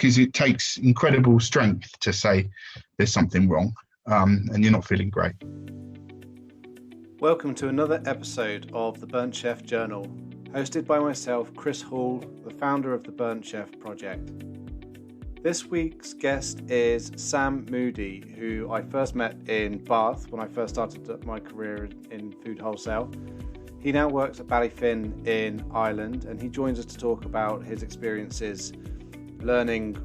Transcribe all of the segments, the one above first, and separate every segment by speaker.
Speaker 1: because it takes incredible strength to say there's something wrong and you're not feeling great.
Speaker 2: Welcome to another episode of the Burnt Chef Journal, hosted by myself, Chris Hall, the founder of the Burnt Chef Project. This week's guest is Sam Moody, who I first met in Bath when I first started my career in food wholesale. He now works at Ballyfin in Ireland, and he joins us to talk about his experiences learning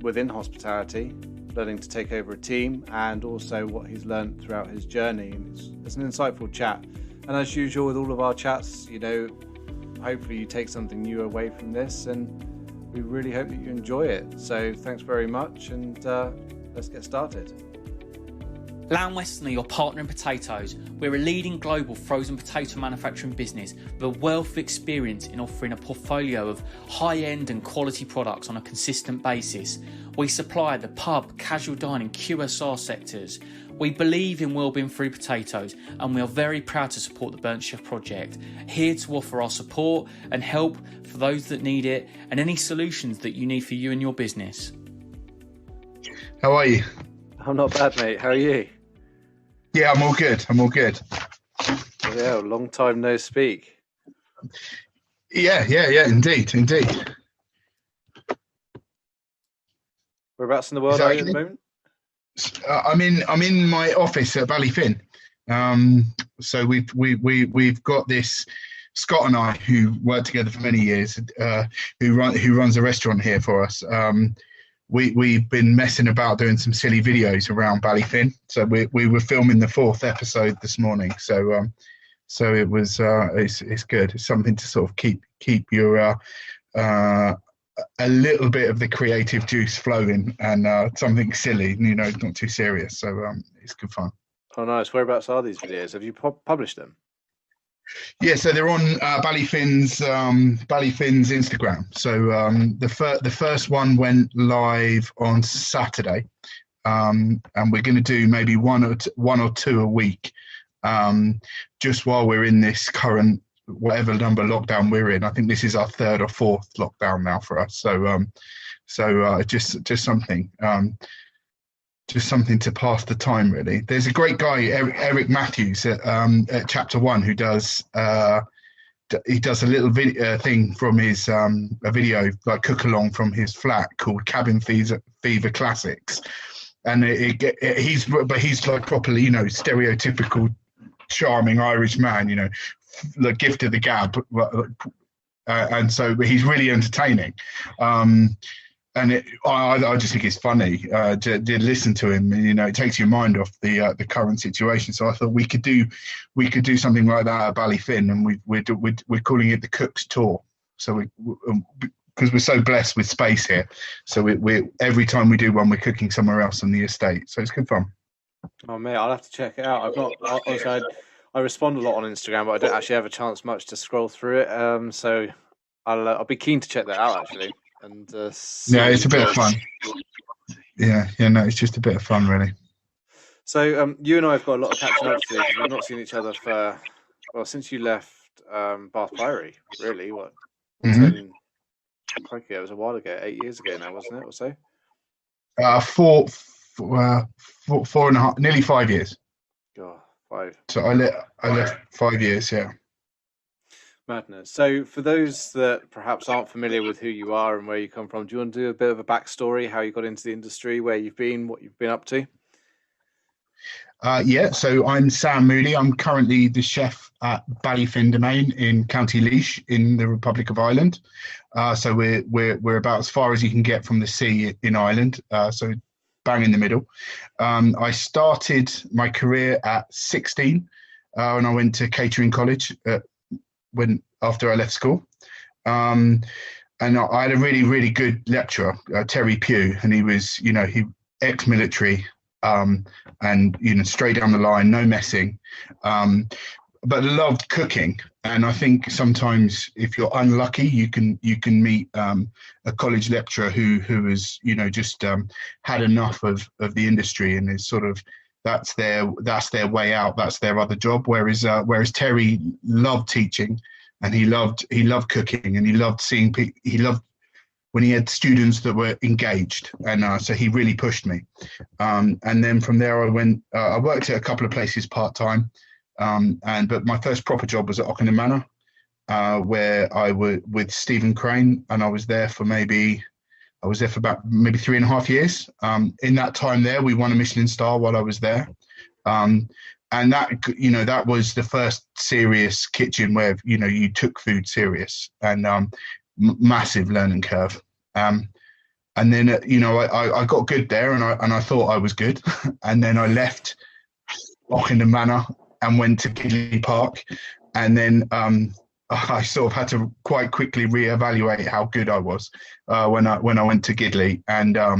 Speaker 2: within hospitality, learning to take over a team, and also what he's learned throughout his journey. And it's an insightful chat. And as usual with all of our chats, hopefully you take something new away from this, and we really hope that you enjoy it. So thanks very much, and let's get started.
Speaker 3: Lamb Weston are your partner in potatoes. We're a leading global frozen potato manufacturing business with a wealth of experience in offering a portfolio of high-end and quality products on a consistent basis. We supply the pub, casual dining, QSR sectors. We believe in wellbeing through potatoes, and we are very proud to support the Burnt Chef Project, here to offer our support and help for those that need it, and any solutions that you need for you and your business.
Speaker 1: How are you?
Speaker 2: I'm not bad, mate. How are you?
Speaker 1: Yeah, I'm all good.
Speaker 2: Yeah, long time no speak.
Speaker 1: Yeah, indeed.
Speaker 2: Whereabouts in the world are you at the moment?
Speaker 1: I'm in my office at Ballyfin. So we've got this Scott and I, who worked together for many years, who runs a restaurant here for us. We've been messing about doing some silly videos around Ballyfin. So we were filming the 4th episode this morning. So it was it's good. It's something to sort of keep your a little bit of the creative juice flowing, and something silly, not too serious. So it's good fun.
Speaker 2: Oh, nice. Whereabouts are these videos? Have you published them?
Speaker 1: Yeah, so they're on Ballyfin's Instagram. So the first one went live on Saturday, and we're going to do maybe one or two a week, just while we're in this current whatever number lockdown we're in. I think this is our 3rd or 4th lockdown now for us. So just something. Just something to pass the time, really. There's a great guy, Eric Matthews, at Chapter 1, who does he does a little video thing from his a video like cook along from his flat called Cabin Fever Classics, and he's like properly stereotypical charming Irish man, the gift of the gab, and so he's really entertaining. And I just think it's funny to listen to him. It takes your mind off the current situation. So I thought we could do something like that at Ballyfin, and we're calling it the Cook's Tour. So because we're so blessed with space here, so we every time we do one, we're cooking somewhere else on the estate. So it's good fun.
Speaker 2: Oh mate, I'll have to check it out. I've not honestly. I respond a lot on Instagram, but I don't actually have a chance much to scroll through it. So I'll be keen to check that out actually. And
Speaker 1: yeah, it's a bit of fun. Yeah, no, it's just a bit of fun, really.
Speaker 2: So you and I have got a lot of catching up to do because we've not seen each other since you left Bath Priory. Really, what?
Speaker 1: Mm-hmm.
Speaker 2: It was a while ago, 8 years ago now, wasn't it, or so?
Speaker 1: 4.5, nearly 5 years.
Speaker 2: God, 5.
Speaker 1: So I left 5 years. Yeah.
Speaker 2: Madness. So for those that perhaps aren't familiar with who you are and where you come from, do you want to do a bit of a backstory, how you got into the industry, where you've been, what you've been up to?
Speaker 1: Yeah, so I'm Sam Moody. I'm currently the chef at Ballyfin Domain in County Laois in the Republic of Ireland. So we're about as far as you can get from the sea in Ireland. So bang in the middle. I started my career at 16 when I went to catering college after I left school. And I had a really, really good lecturer, Terry Pugh, and he was, he ex-military, and straight down the line, no messing, but loved cooking. And I think sometimes if you're unlucky, you can meet a college lecturer who has just had enough of the industry and is sort of that's their way out, that's their other job. Whereas Terry loved teaching. And he loved cooking, and he loved seeing people. He loved students that were engaged, and so he really pushed me. And then from there, I worked at a couple of places part time, but my first proper job was at Ushering Manor, where I was with Stephen Crane, and I was there for about maybe 3.5 years. In that time there, we won a Michelin star while I was there. And that was the first serious kitchen where, you took food serious, and massive learning curve. And then, I got good there, and I thought I was good. And then I left Ushering Manor and went to Gidley Park. And then I sort of had to quite quickly reevaluate how good I was when I went to Gidley. And I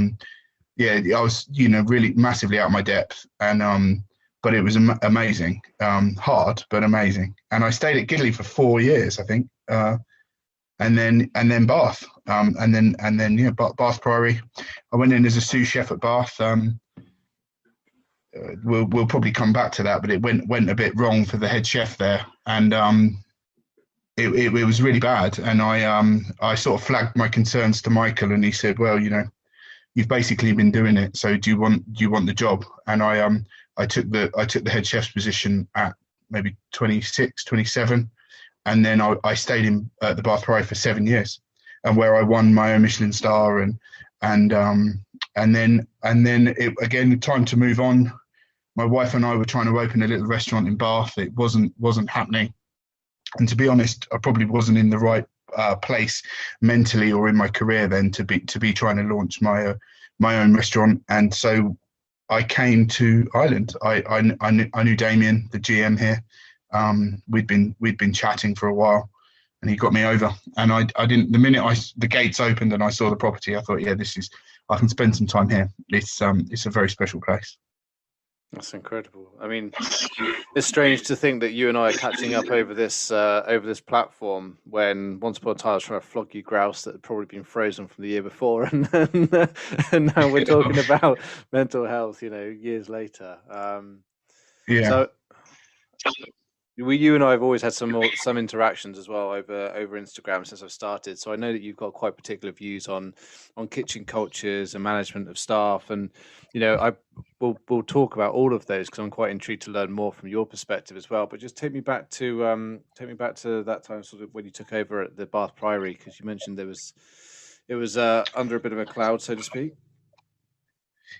Speaker 1: was, really massively out of my depth. And but it was amazing, hard but amazing. And I stayed at Gidley for 4 years, I think. And then Bath, and then Bath Priory. I went in as a sous chef at Bath. We'll probably come back to that, but it went a bit wrong for the head chef there, and it was really bad. And I sort of flagged my concerns to Michael, and he said, "Well, you've basically been doing it, so do you want the job?" And I took the head chef's position at maybe 26, 27. And then I stayed in the Bath Priory for 7 years, and where I won my own Michelin star, and then it, again, time to move on. My wife and I were trying to open a little restaurant in Bath. It wasn't happening, and to be honest, I probably wasn't in the right place mentally or in my career then to be trying to launch my own restaurant. And so I came to Ireland. I knew Damien, the GM here. We'd been chatting for a while, and he got me over. And I didn't. The minute the gates opened and I saw the property, I thought, I can spend some time here. It's a very special place.
Speaker 2: That's incredible. I mean, it's strange to think that you and I are catching up over this platform when once upon a time I was trying to flog you grouse that had probably been frozen from the year before, and now we're talking about mental health, years later. So you and I have always had some interactions as well over Instagram since I've started. So I know that you've got quite particular views on kitchen cultures and management of staff, and we'll talk about all of those because I'm quite intrigued to learn more from your perspective as well. But just take me back to that time, sort of when you took over at the Bath Priory, because you mentioned it was under a bit of a cloud, so to speak.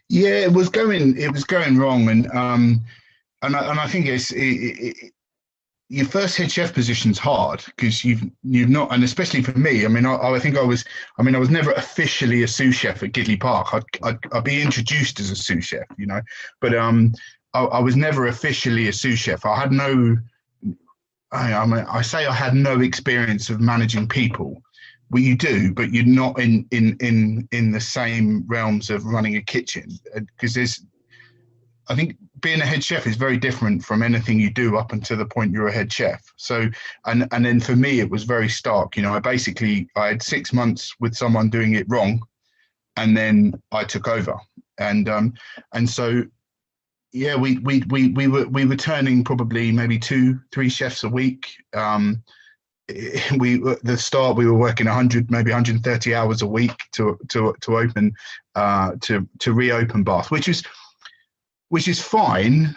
Speaker 1: Yeah, it was going wrong, and I think your first head chef position's hard because you've not, and especially for me. I mean, I think I was never officially a sous chef at Gidley Park. I'd be introduced as a sous chef, but I was never officially a sous chef. I had I had no experience of managing people. Well, you do, but you're not in the same realms of running a kitchen, because I think being a head chef is very different from anything you do up until the point you're a head chef. So, and then for me, it was very stark. I had 6 months with someone doing it wrong, and then I took over. And so, yeah, we were turning probably maybe 2-3 chefs a week. At the start we were working 100, maybe 130 hours a week to open, to reopen Bath, which is fine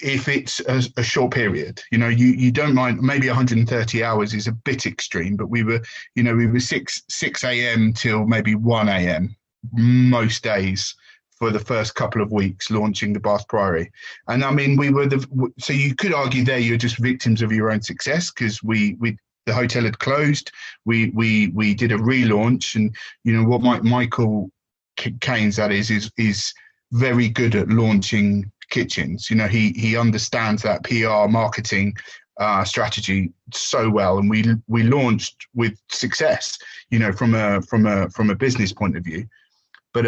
Speaker 1: if it's a short period. You don't mind. Maybe 130 hours is a bit extreme, but we were 6 a.m. till maybe 1 a.m. most days for the first couple of weeks launching the Bath Priory. And I mean, so you could argue there you're just victims of your own success, because the hotel had closed. We did a relaunch, and what Michael Caines, that is very good at launching kitchens. He understands that PR marketing strategy so well, and we launched with success, from a business point of view. But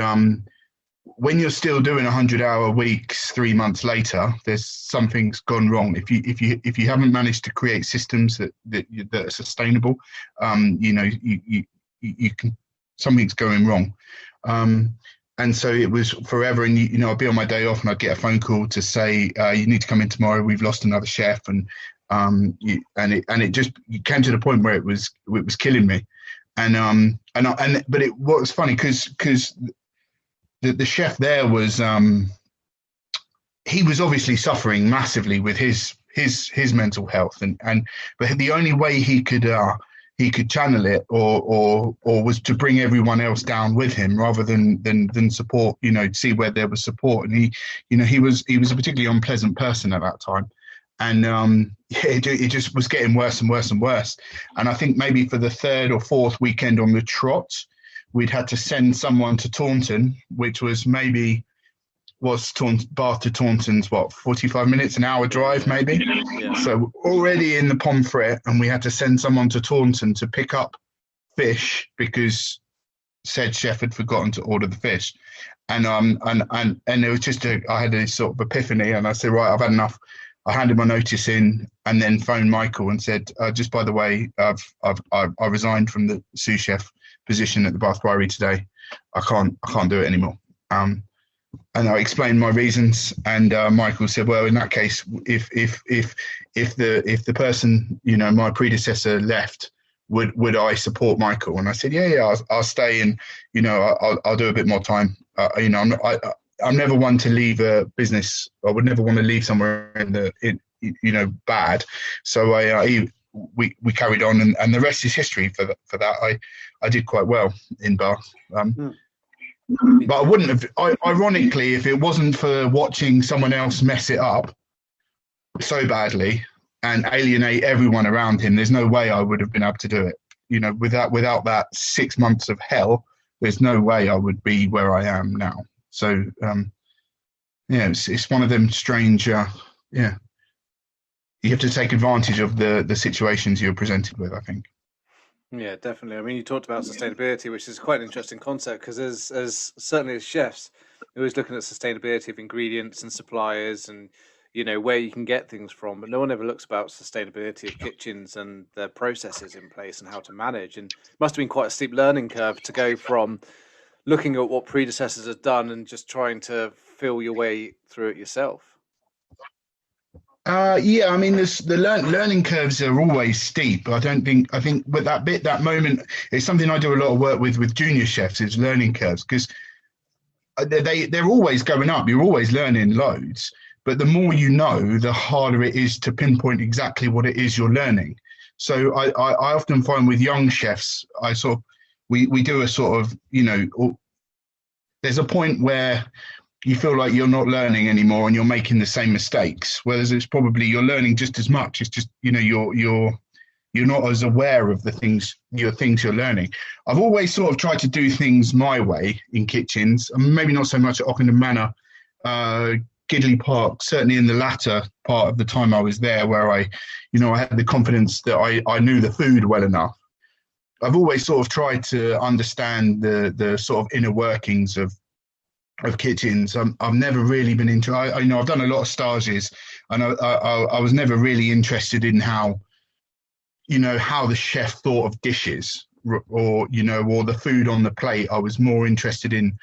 Speaker 1: when you're still doing 100-hour weeks 3 months later, there's something's gone wrong. If you haven't managed to create systems that are sustainable, you can, something's going wrong. And so it was forever. And I'd be on my day off and I'd get a phone call to say, you need to come in tomorrow. We've lost another chef. And it came to the point where it was killing me. But it was funny because the chef there was he was obviously suffering massively with his mental health, but the only way he could channel it or was to bring everyone else down with him rather than support, see where there was support. And he was a particularly unpleasant person at that time. And it just was getting worse and worse and worse. And I think maybe for the third or fourth weekend on the trot, we'd had to send someone to Taunton, which was Bath to Taunton's 45 minutes, an hour drive maybe.
Speaker 2: Yeah.
Speaker 1: So already in the pomfret, and we had to send someone to Taunton to pick up fish because said chef had forgotten to order the fish. And it was just I had this sort of epiphany, and I said, right, I've had enough. I handed my notice in and then phoned Michael and said, just by the way, I resigned from the sous chef position at the Bath Priory today. I can't do it anymore. And I explained my reasons, and Michael said, well, in that case, if the person, my predecessor left, would I support Michael? And I said, yeah, I'll stay, and I'll do a bit more time. I'm never one to leave a business. I would never want to leave somewhere bad. So we carried on, and the rest is history for that. I did quite well in Bath. But I wouldn't have, ironically, if it wasn't for watching someone else mess it up so badly and alienate everyone around him, there's no way I would have been able to do it. Without that 6 months of hell, there's no way I would be where I am now. So, it's one of them strange, you have to take advantage of the situations you're presented with, I think.
Speaker 2: Yeah, definitely. I mean, you talked about sustainability, which is quite an interesting concept because as certainly as chefs, you're always looking at sustainability of ingredients and suppliers and, where you can get things from. But no one ever looks about sustainability of kitchens and the processes in place and how to manage. And it must have been quite a steep learning curve to go from looking at what predecessors have done and just trying to feel your way through it yourself.
Speaker 1: I mean, the learning curves are always steep. I think with that moment, it's something I do a lot of work with junior chefs, is learning curves, because they're always going up. You're always learning loads, but the more you know, the harder it is to pinpoint exactly what it is you're learning. So I often find with young chefs, we do a sort of, there's a point where you feel like you're not learning anymore and you're making the same mistakes, whereas it's probably you're learning just as much. It's just, you're not as aware of the things you're learning. I've always sort of tried to do things my way in kitchens, and maybe not so much at Ockenden Manor, Gidley Park, certainly in the latter part of the time I was there, where I had the confidence that I knew the food well enough. I've always sort of tried to understand the sort of inner workings of kitchens. I've never really been into. I've done a lot of stages, and I was never really interested in how the chef thought of dishes, or the food on the plate. I was more interested in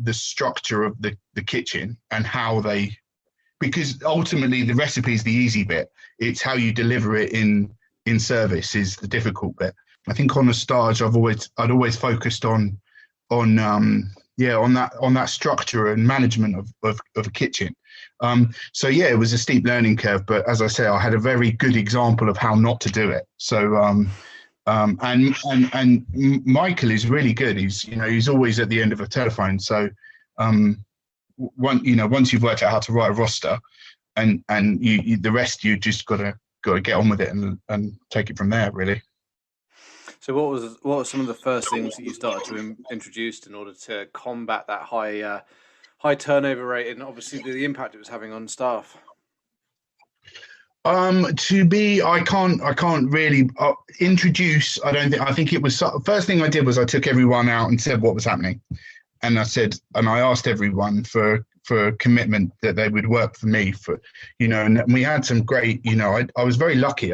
Speaker 1: the structure of the kitchen and how because ultimately the recipe is the easy bit. It's how you deliver it in service is the difficult bit. I think on the stage, I'd always focused on that structure and management of a kitchen. It was a steep learning curve, but as I say, I had a very good example of how not to do it. So and Michael is really good. He's always at the end of a telephone. So once you've worked out how to write a roster, and the rest, you just got to get on with it and take it from there, really.
Speaker 2: So what were some of the first things that you started to introduce in order to combat that high turnover rate, and obviously the impact it was having on staff?
Speaker 1: I can't really introduce. I think it was first thing I did was I took everyone out and said what was happening, and I asked everyone for commitment that they would work for me and we had some great. I was very lucky.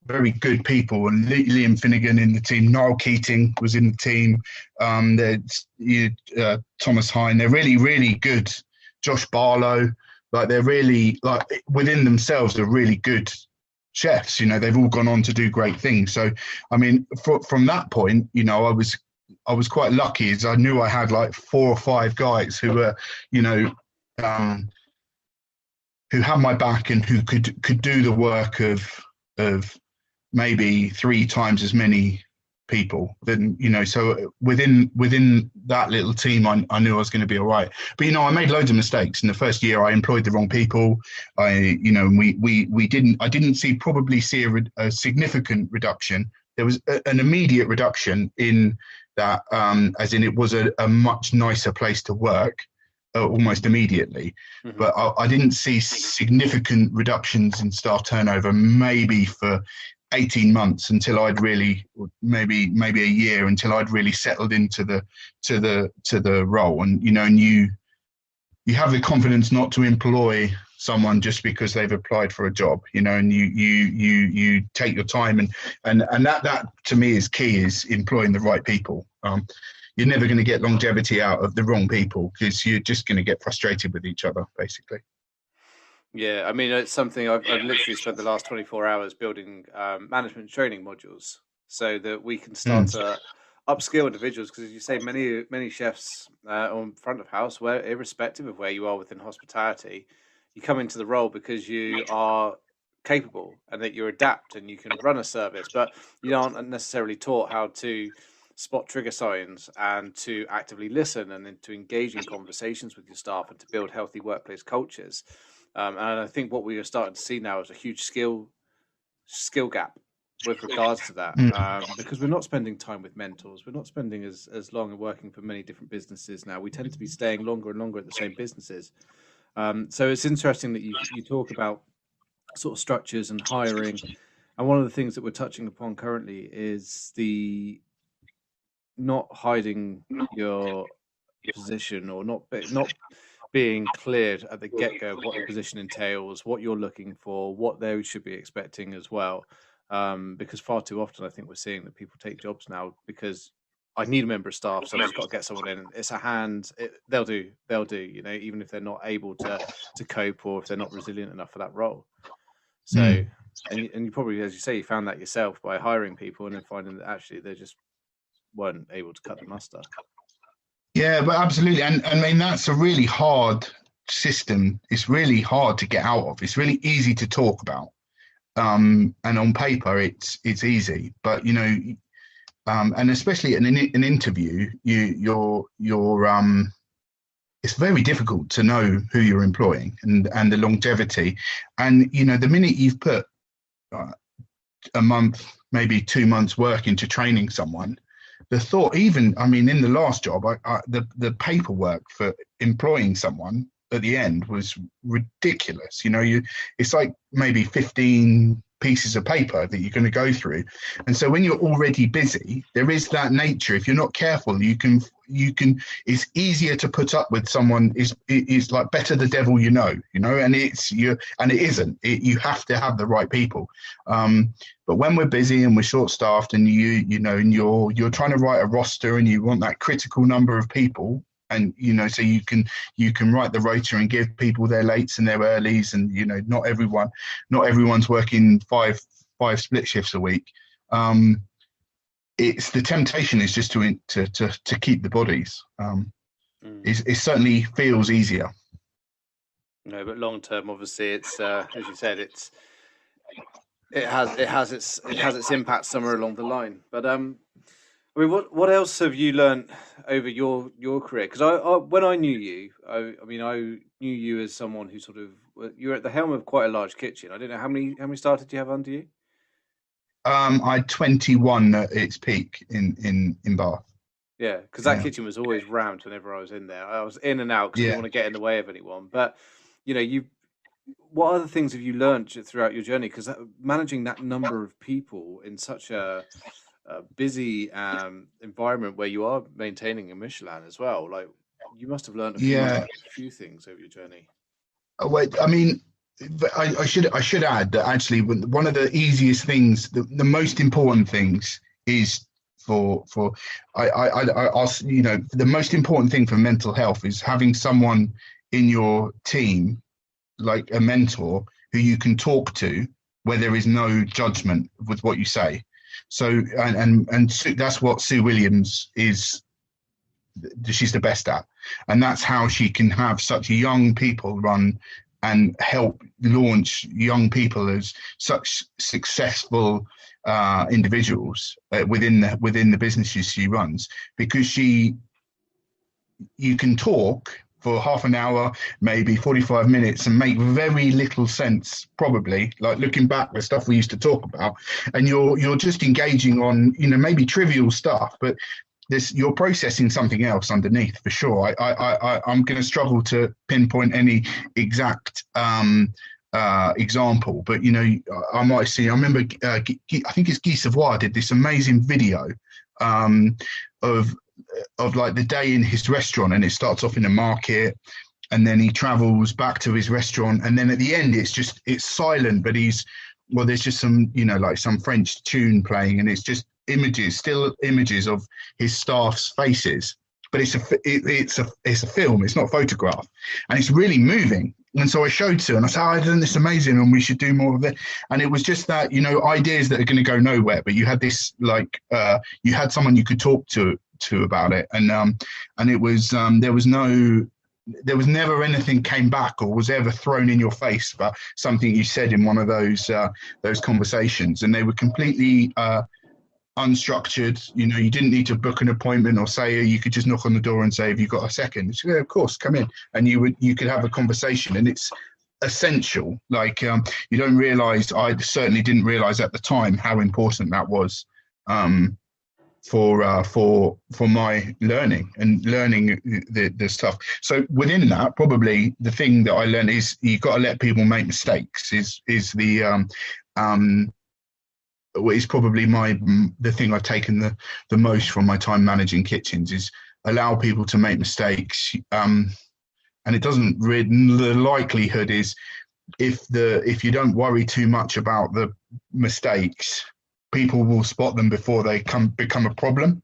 Speaker 1: Very good people, and Liam Finnegan in the team, Niall Keating was in the team, Thomas Hine, they're really, really good. Josh Barlow, they're really, within themselves, are really good chefs. You know, they've all gone on to do great things. So, I mean, from that point, you know, I was quite lucky, as I knew I had like 4 or 5 guys who were, you know, who had my back and who could do the work of maybe 3 times as many people. Then, you know, so within that little team, I knew I was going to be all right. But, you know, I made loads of mistakes in the first year. I employed the wrong people. I didn't probably see a significant reduction. There was an immediate reduction in that, as in it was a much nicer place to work. Almost immediately, but I didn't see significant reductions in staff turnover, maybe for 18 months until I'd really, maybe a year, until I'd really settled into the role. And, you know, and you have the confidence not to employ someone just because they've applied for a job, you know, and you take your time, and that to me is key, is employing the right people. You're never going to get longevity out of the wrong people, because you're just going to get frustrated with each other, basically.
Speaker 2: Yeah, I mean, it's something I've literally spent the last 24 hours building management training modules so that we can start to upskill individuals. Because, as you say, many chefs on front of house, where irrespective of where you are within hospitality, you come into the role because you are capable and that you adapt and you can run a service, but you aren't necessarily taught how to spot trigger signs and to actively listen and then to engage in conversations with your staff and to build healthy workplace cultures. And I think what we are starting to see now is a huge skill gap with regards to that, because we're not spending time with mentors. We're not spending as long and working for many different businesses now. We tend to be staying longer and longer at the same businesses. So it's interesting that you talk about sort of structures and hiring. And one of the things that we're touching upon currently is the not hiding your position, or not being cleared at the get-go of what the position entails, what you're looking for, what they should be expecting as well. Because far too often I think we're seeing that people take jobs now because I need a member of staff, so I've just got to get someone in. It's a hand. They'll do, you know, even if they're not able to cope, or if they're not resilient enough for that role. So, and you probably, as you say, you found that yourself by hiring people and then finding that actually they just weren't able to cut the mustard.
Speaker 1: Yeah, but absolutely. And I mean, that's a really hard system. It's really hard to get out of. It's really easy to talk about. And on paper, it's easy. But, you know, and especially in an interview, it's very difficult to know who you're employing and the longevity. And, you know, the minute you've put a month, maybe 2 months work into training someone, the thought, even, I mean, in the last job, the paperwork for employing someone at the end was ridiculous. You know, it's like maybe 15 pieces of paper that you're going to go through. And so when you're already busy, there is that nature. If you're not careful, you can, it's easier to put up with someone is like better the devil, you know, and it isn't, you have to have the right people. But when we're busy and we're short staffed and you know, and you're trying to write a roster and you want that critical number of people, and, you know, so you can write the rota and give people their lates and their earlies, and, you know, not everyone's working five split shifts a week. It's the temptation is just to keep the bodies. It certainly feels easier.
Speaker 2: No, but long term, obviously, it's as you said, it has its impact somewhere along the line. But I mean, what else have you learned over your career? Because I when I knew you, I knew you as someone who sort of, you were at the helm of quite a large kitchen. I don't know how many staff did you have under you?
Speaker 1: I had 21 at its peak in Bath.
Speaker 2: Yeah, because that kitchen was always rammed whenever I was in there. I was in and out because I didn't want to get in the way of anyone. But, you know, what other things have you learned throughout your journey? Because managing that number of people in such a busy environment where you are maintaining a Michelin as well, like, you must have learned a few things over your journey.
Speaker 1: I mean, I should add that actually one of the easiest things, the most important things is I'll you know, the most important thing for mental health is having someone in your team, like a mentor, who you can talk to where there is no judgment with what you say. So, and that's what Sue Williams is. She's the best at, and that's how she can have such young people run and help launch young people as such successful individuals within the businesses she runs, because you can talk for half an hour, maybe 45 minutes, and make very little sense, probably, like looking back, the stuff we used to talk about, and you're just engaging on, maybe trivial stuff, but you're processing something else underneath, for sure. I'm going to struggle to pinpoint any exact example, but I might see. I remember, I think it's Guy Savoy did this amazing video of like the day in his restaurant, and it starts off in a market, and then he travels back to his restaurant, and then at the end it's silent, but there's just some like some French tune playing, and it's just still images of his staff's faces, but it's a film, it's not a photograph, and it's really moving. And so I showed Sue, and I said, I've done this amazing, and we should do more of it. And it was just that, ideas that are going to go nowhere, but you had this, like, you had someone you could talk to about it. And it was, there was never anything came back or was ever thrown in your face about something you said in one of those conversations. And they were completely unstructured. You didn't need to book an appointment or say, you could just knock on the door and say, have you got a second? So, yeah, of course, come in. And you could have a conversation, and it's essential. Like, you don't realize, I certainly didn't realize at the time how important that was for my learning the stuff. So within that, probably the thing that I learned is you've got to let people make mistakes is probably the thing I've taken the most from my time managing kitchens, is allow people to make mistakes. And it doesn't the likelihood is if you don't worry too much about the mistakes, people will spot them before they become a problem.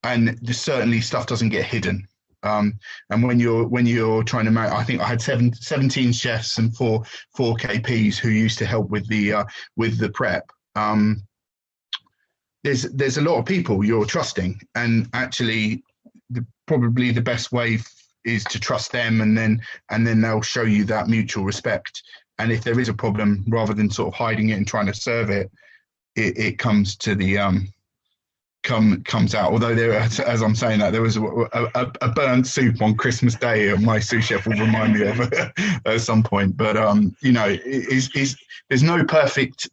Speaker 1: And certainly stuff doesn't get hidden. And when you're trying to make, I think I had 17 chefs and four KPs who used to help with the prep. There's a lot of people you're trusting, and actually probably the best way is to trust them, and then they'll show you that mutual respect. And if there is a problem, rather than sort of hiding it and trying to serve it, it comes to the comes out. Although as I'm saying that, there was a burnt soup on Christmas Day, my sous chef will remind me of at some point. But there's no perfect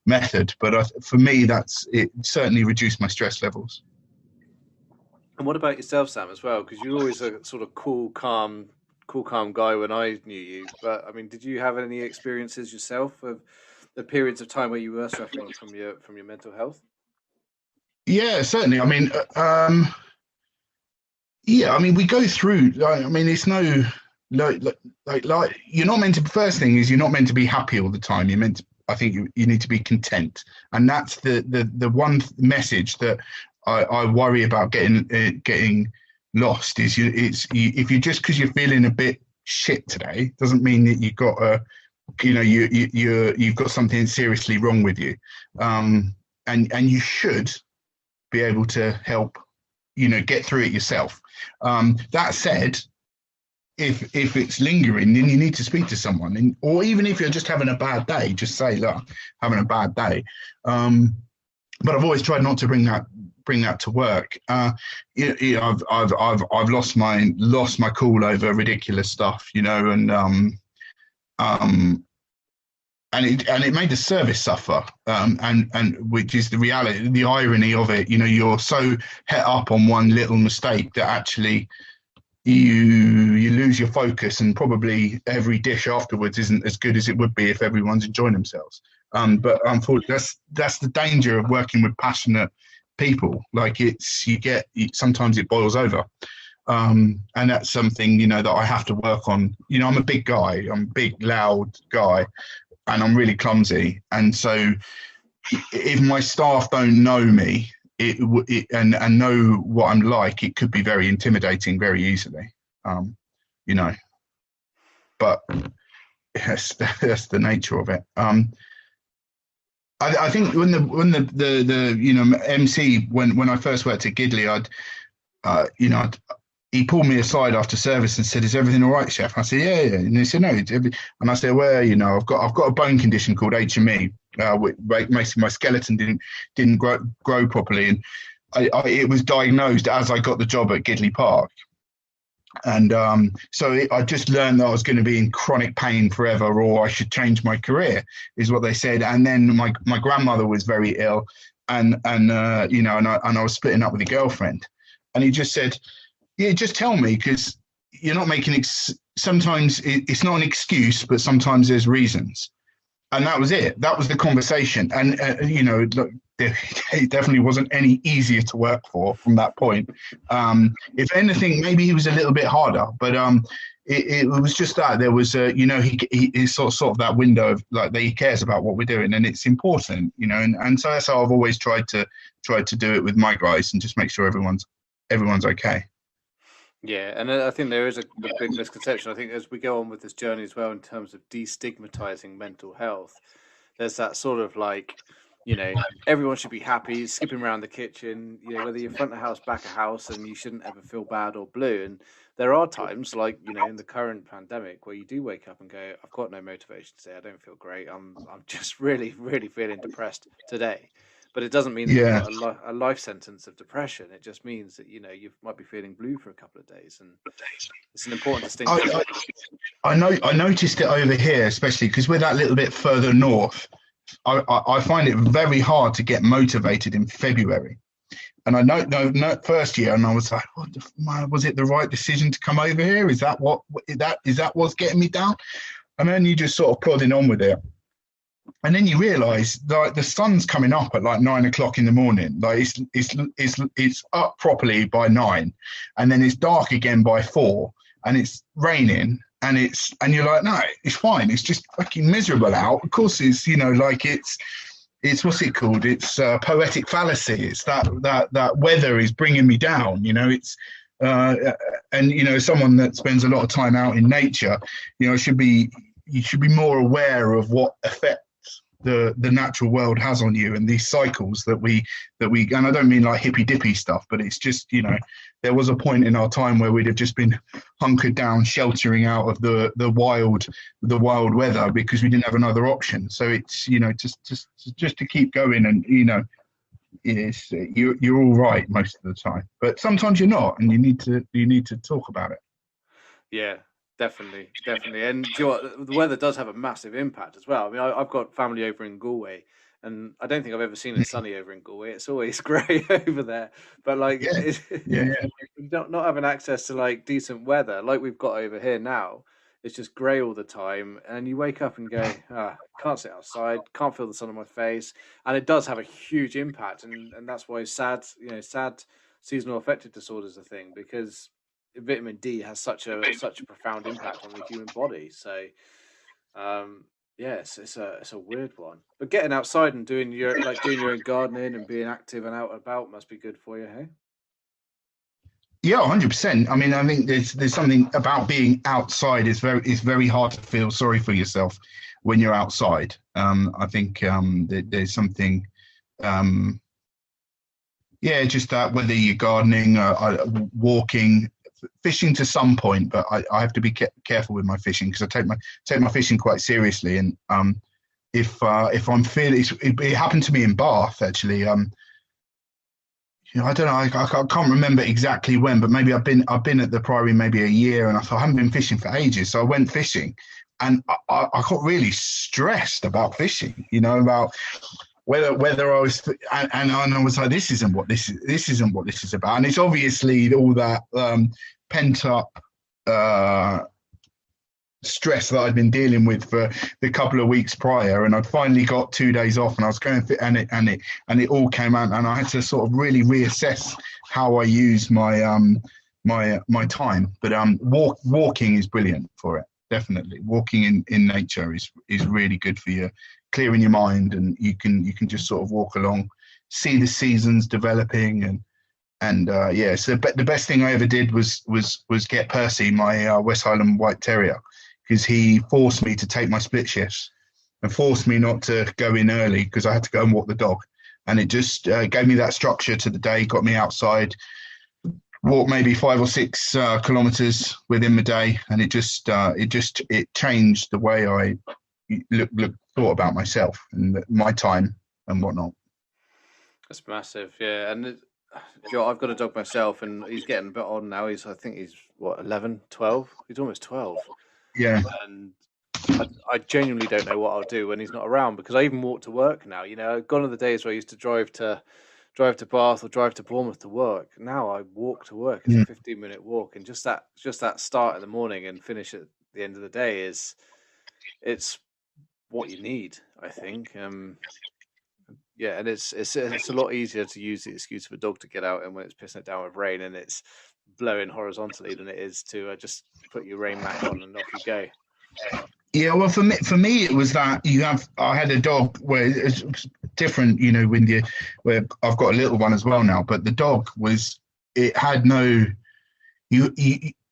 Speaker 1: method. But for me, it certainly reduced my stress levels.
Speaker 2: And what about yourself, Sam, as well? Because you're always a sort of cool, calm guy when I knew you. But I mean, did you have any experiences yourself of the periods of time where you were suffering from your mental health?
Speaker 1: Yeah, certainly. I mean, we go through. I mean, it's no like you're not meant to. First thing is, you're not meant to be happy all the time. You're meant to. I think you need to be content, and that's the one message that I worry about getting lost. Is if you just because you're feeling a bit shit today doesn't mean that you've got you've got something seriously wrong with you, and you should be able to help get through it yourself. That said, if it's lingering, then you need to speak to someone, or even if you're just having a bad day, just say, look, having a bad day. But I've always tried not to bring that to work. I've lost my cool over ridiculous stuff, and it made the service suffer, and which is the reality, the irony of it. You're so het up on one little mistake that actually you lose your focus, and probably every dish afterwards isn't as good as it would be if everyone's enjoying themselves. But unfortunately, that's the danger of working with passionate people. Like sometimes it boils over. And that's something, that I have to work on. I'm a big guy, I'm a big, loud guy, and I'm really clumsy. And so if my staff don't know me and know what I'm like, it could be very intimidating very easily, but yes, that's the nature of it. I think when the MC when I first worked at Gidley, he pulled me aside after service and said, "Is everything all right, chef?" I said, "Yeah." And he said, "No." And I said, "Well, I've got a bone condition called HME, which basically my skeleton didn't grow properly, and it was diagnosed as I got the job at Gidley Park." And I just learned that I was going to be in chronic pain forever, or I should change my career, is what they said. And then my grandmother was very ill, and I was splitting up with a girlfriend, and he just said, "Yeah, just tell me, because you're not making sometimes it's not an excuse, but sometimes there's reasons." And that was it. That was the conversation. And look, it definitely wasn't any easier to work for from that point. If anything, maybe he was a little bit harder, but it was just that there was he's sort of that window of like that he cares about what we're doing, and it's important, and so that's how I've always tried to do it with my guys, and just make sure everyone's okay.
Speaker 2: Yeah, and I think there is a big misconception. I think as we go on with this journey as well, in terms of destigmatizing mental health, there's that sort of like, everyone should be happy, skipping around the kitchen, whether you're front of house, back of house, and you shouldn't ever feel bad or blue. And there are times like, in the current pandemic where you do wake up and go, "I've got no motivation today. I don't feel great. I'm just really, really feeling depressed today." But it doesn't mean that you've got a life sentence of depression. It just means that, you might be feeling blue for a couple of days. And it's an important distinction.
Speaker 1: I noticed it over here, especially because we're that little bit further north. I find it very hard to get motivated in February. And I know first year, and I was like, was it the right decision to come over here? Is that what's getting me down? And then you just sort of plodding on with it. And then you realise like the sun's coming up at like 9 o'clock in the morning. Like it's up properly by 9, and then it's dark again by 4, and it's raining, and you're like, no, it's fine. It's just fucking miserable out. Of course, it's it's what's it called? It's poetic fallacy. It's that weather is bringing me down. It's and someone that spends a lot of time out in nature, you should be more aware of what effect the natural world has on you, and these cycles that we and I don't mean like hippy dippy stuff, but it's just there was a point in our time where we'd have just been hunkered down, sheltering out of the wild weather because we didn't have another option. So it's just to keep going, and you're all right most of the time, but sometimes you're not, and you need to talk about it.
Speaker 2: Yeah. Definitely. And the weather does have a massive impact as well. I mean, I've got family over in Galway, and I don't think I've ever seen it sunny over in Galway. It's always grey over there. But like, not having access to like decent weather like we've got over here now, it's just grey all the time. And you wake up and go, can't sit outside, can't feel the sun on my face, and it does have a huge impact. And that's why sad seasonal affective disorder is a thing, because vitamin D has such a profound impact on the human body. So yes, it's a weird one. But getting outside and doing your own gardening and being active and out and about must be good for you, hey?
Speaker 1: Yeah, 100%. I mean, I think there's something about being outside. It's very hard to feel sorry for yourself when you're outside. I think there's something. Just that, whether you're gardening, walking, fishing to some point, but I have to be careful with my fishing, because I take my fishing quite seriously. And if I'm feeling, it happened to me in Bath actually. I don't know, I can't remember exactly when, but maybe I've been at the Priory maybe a year, and I thought I haven't been fishing for ages, so I went fishing, and I got really stressed about fishing. About whether I was, and I was like, this isn't what this is about. And it's obviously all that pent up stress that I'd been dealing with for the couple of weeks prior, and I'd finally got 2 days off, and I was going through, and it all came out, and I had to sort of really reassess how I use my my time. But walking is brilliant for it. Definitely, walking in nature is really good for you, clearing your mind, and you can just sort of walk along, see the seasons developing, and so the best thing I ever did was get Percy, my West Highland White Terrier, because he forced me to take my split shifts and forced me not to go in early because I had to go and walk the dog. And it just gave me that structure to the day, got me outside, walked maybe 5 or 6 kilometers within the day. And it changed the way I thought about myself and my time and whatnot.
Speaker 2: That's massive, yeah. And I've got a dog myself, and he's getting a bit on now. I think he's, 11, 12? He's almost 12.
Speaker 1: Yeah.
Speaker 2: And I genuinely don't know what I'll do when he's not around, because I even walk to work now. Gone are the days where I used to drive to Bath or drive to Bournemouth to work. Now I walk to work. It's a 15-minute walk, and just that start in the morning and finish at the end of the day it's what you need, I think. Yeah, and it's a lot easier to use the excuse of a dog to get out and when it's pissing it down with rain and it's blowing horizontally than it is to just put your rain mat on and off you go.
Speaker 1: Yeah, well, for me, it was that I had a dog where it's different, where I've got a little one as well now, but the dog had no,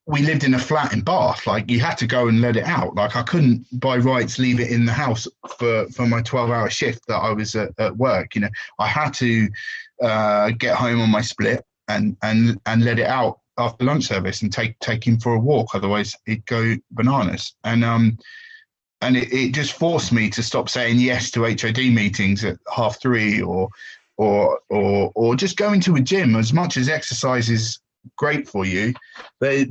Speaker 1: we lived in a flat in Bath, like you had to go and let it out. Like I couldn't by rights leave it in the house for my 12-hour shift that I was at work. I had to get home on my split and let it out after lunch service and take him for a walk. Otherwise it'd go bananas. And it just forced me to stop saying yes to HOD meetings at 3:30 or just going to a gym. As much as exercise is great for you, they're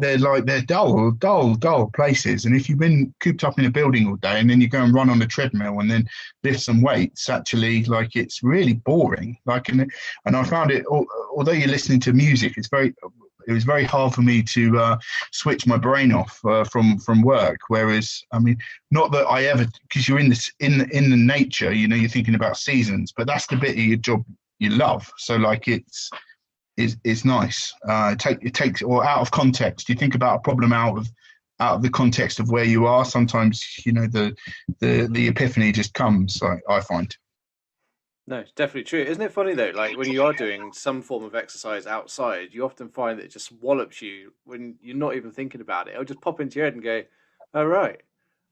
Speaker 1: dull places. And if you've been cooped up in a building all day and then you go and run on the treadmill and then lift some weights, actually, like, it's really boring. And I found it, although you're listening to music, it was very hard for me to switch my brain off from work. Whereas, I mean, not that I ever, because you're in the nature, you're thinking about seasons, but that's the bit of your job you love. So like it's nice. It takes, or out of context, you think about a problem out of the context of where you are. Sometimes, the epiphany just comes, I find.
Speaker 2: No, it's definitely true. Isn't it funny though? Like when you are doing some form of exercise outside, you often find that it just wallops you when you're not even thinking about it. It'll just pop into your head and go, "Oh right,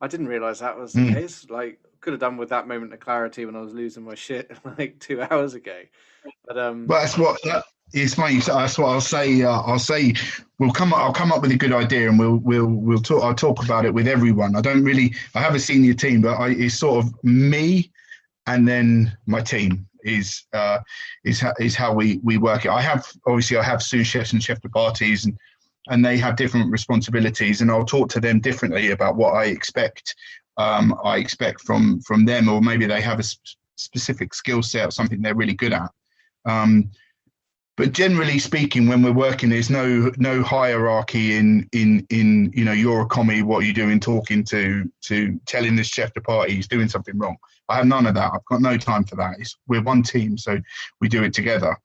Speaker 2: I didn't realize that was the case." Like could have done with that moment of clarity when I was losing my shit like 2 hours ago. But
Speaker 1: that's what. It's funny. That's what I'll say. I'll come up with a good idea, and we'll talk. I'll talk about it with everyone. I have a senior team, but it's sort of me, and then my team is how we work it. I have sous chefs and chef de parties, and they have different responsibilities, and I'll talk to them differently about what I expect. I expect from them, or maybe they have a specific skill set or something they're really good at. But generally speaking, when we're working, there's no hierarchy in you're a commie, what are you doing, talking to telling this chef de party he's doing something wrong. I have none of that. I've got no time for that. We're one team, so we do it together.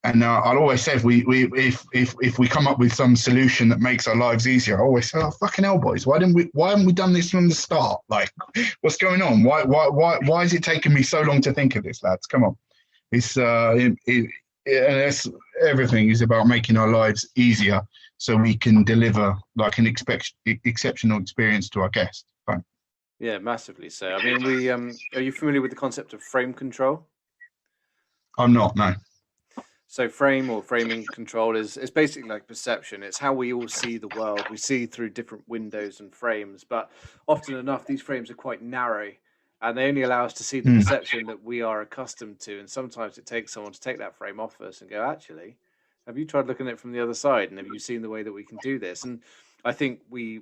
Speaker 1: And I'll always say if we come up with some solution that makes our lives easier, I always say, "Oh fucking hell, boys! Why haven't we done this from the start? Like, what's going on? Why is it taking me so long to think of this, lads? Come on!" It's and that's everything is about making our lives easier so we can deliver like an exceptional experience to our guests. Right.
Speaker 2: Yeah, massively so. I mean, are you familiar with the concept of frame control?
Speaker 1: I'm not, no.
Speaker 2: So framing control is basically like perception. It's how we all see the world. We see through different windows and frames, but often enough, these frames are quite narrow. And they only allow us to see the perception that we are accustomed to. And sometimes it takes someone to take that frame off us and go, actually, have you tried looking at it from the other side? And have you seen the way that we can do this? And I think we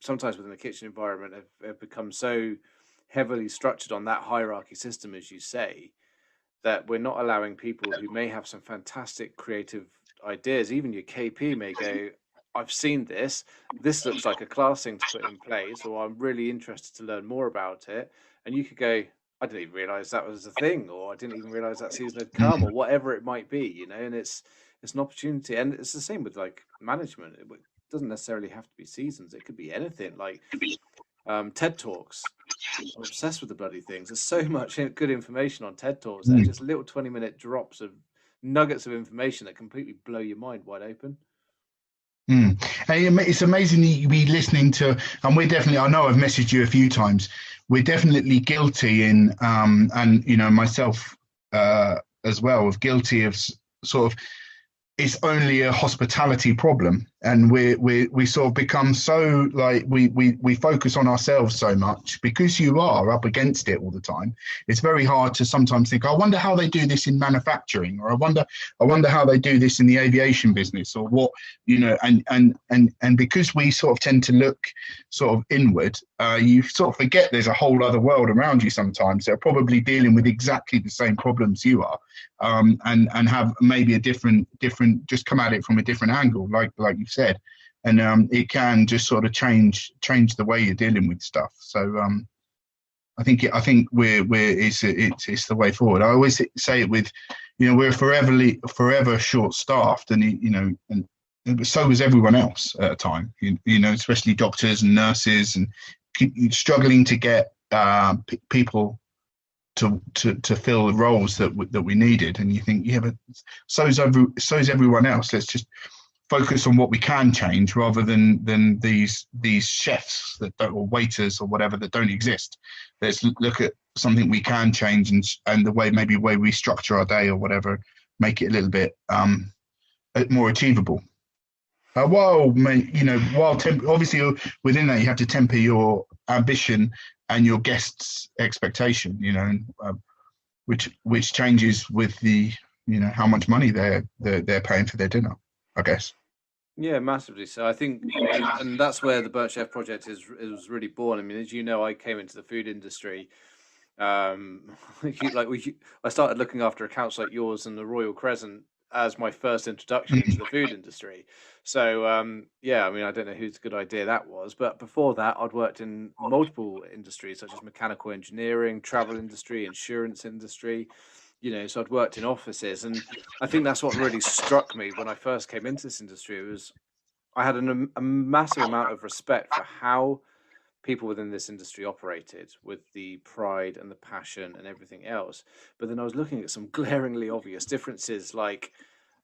Speaker 2: sometimes within the kitchen environment have become so heavily structured on that hierarchy system, as you say, that we're not allowing people who may have some fantastic creative ideas. Even your KP may go, I've seen this. This looks like a class thing to put in place, or I'm really interested to learn more about it. And you could go, I didn't even realize that was a thing, or I didn't even realize that season had come, or whatever it might be, and it's an opportunity. And it's the same with like management. It doesn't necessarily have to be seasons. It could be anything like TED Talks. I'm obsessed with the bloody things. There's so much good information on TED Talks. They're just little 20-minute drops of nuggets of information that completely blow your mind wide open.
Speaker 1: Mm. And it's amazing you be listening to, and we're definitely, I know I've messaged you a few times, we're definitely guilty in, and, myself as well, of guilty of sort of, it's only a hospitality problem, and we sort of become so like we focus on ourselves so much because you are up against it all the time. It's very hard to sometimes think, I wonder how they do this in manufacturing, or I wonder how they do this in the aviation business, or what, and because we sort of tend to look sort of inward, you sort of forget there's a whole other world around you sometimes. They're probably dealing with exactly the same problems you are, and have maybe a different, just come at it from a different angle, like you said, and it can just sort of change the way you're dealing with stuff. So I think it's the way forward. I always say it with, we're forever short staffed, and and so was everyone else at a time. Especially doctors and nurses, and struggling to get people to fill the roles that we needed. And you think, yeah, but so's everyone else. Let's just focus on what we can change, rather than these chefs that don't, or waiters or whatever, that don't exist. Let's look at something we can change, and the way we structure our day or whatever, make it a little bit more achievable. Obviously within that you have to temper your ambition and your guests' expectation, which changes with the, how much money they're paying for their dinner, I guess.
Speaker 2: Yeah, massively. So I think, and that's where the Burnt Chef project is really born. I mean, as you know, I came into the food industry. I started looking after accounts like yours and the Royal Crescent as my first introduction into the food industry. So I mean, I don't know whose good idea that was, but before that, I'd worked in multiple industries, such as mechanical engineering, travel industry, insurance industry. So I'd worked in offices, and I think that's what really struck me when I first came into this industry. I had a massive amount of respect for how people within this industry operated, with the pride and the passion and everything else. But then I was looking at some glaringly obvious differences, like,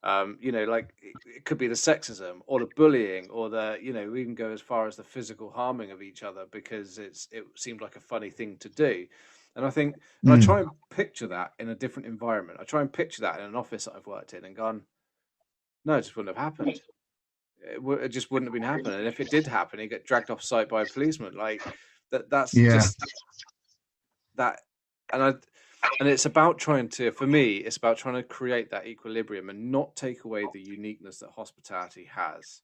Speaker 2: it could be the sexism or the bullying, or we can go as far as the physical harming of each other, because it seemed like a funny thing to do. And I think, and I try and picture that in a different environment. I try and picture that in an office that I've worked in, and gone, no, it just wouldn't have happened. It just wouldn't have been happening. And if it did happen, he'd get dragged off site by a policeman. Like that's just that. And it's about for me, it's about trying to create that equilibrium and not take away the uniqueness that hospitality has,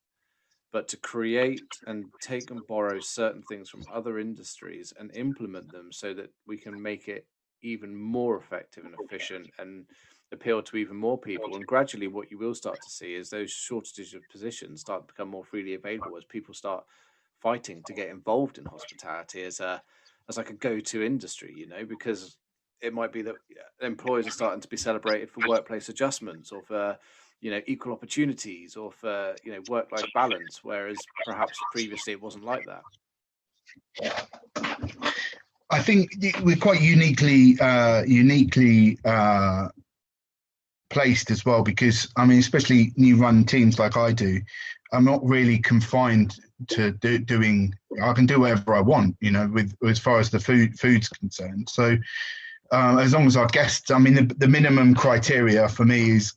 Speaker 2: but to create and take and borrow certain things from other industries and implement them so that we can make it even more effective and efficient and appeal to even more people. And gradually what you will start to see is those shortages of positions start to become more freely available, as people start fighting to get involved in hospitality as like a go-to industry, because it might be that employers are starting to be celebrated for workplace adjustments, or for equal opportunities, or for work-life balance, whereas perhaps previously it wasn't like that.
Speaker 1: I think we're quite uniquely placed as well, because I mean, especially new run teams like I do, I'm not really confined to doing. I can do whatever I want, with as far as the food's concerned. So as long as our guests, I mean, the minimum criteria for me is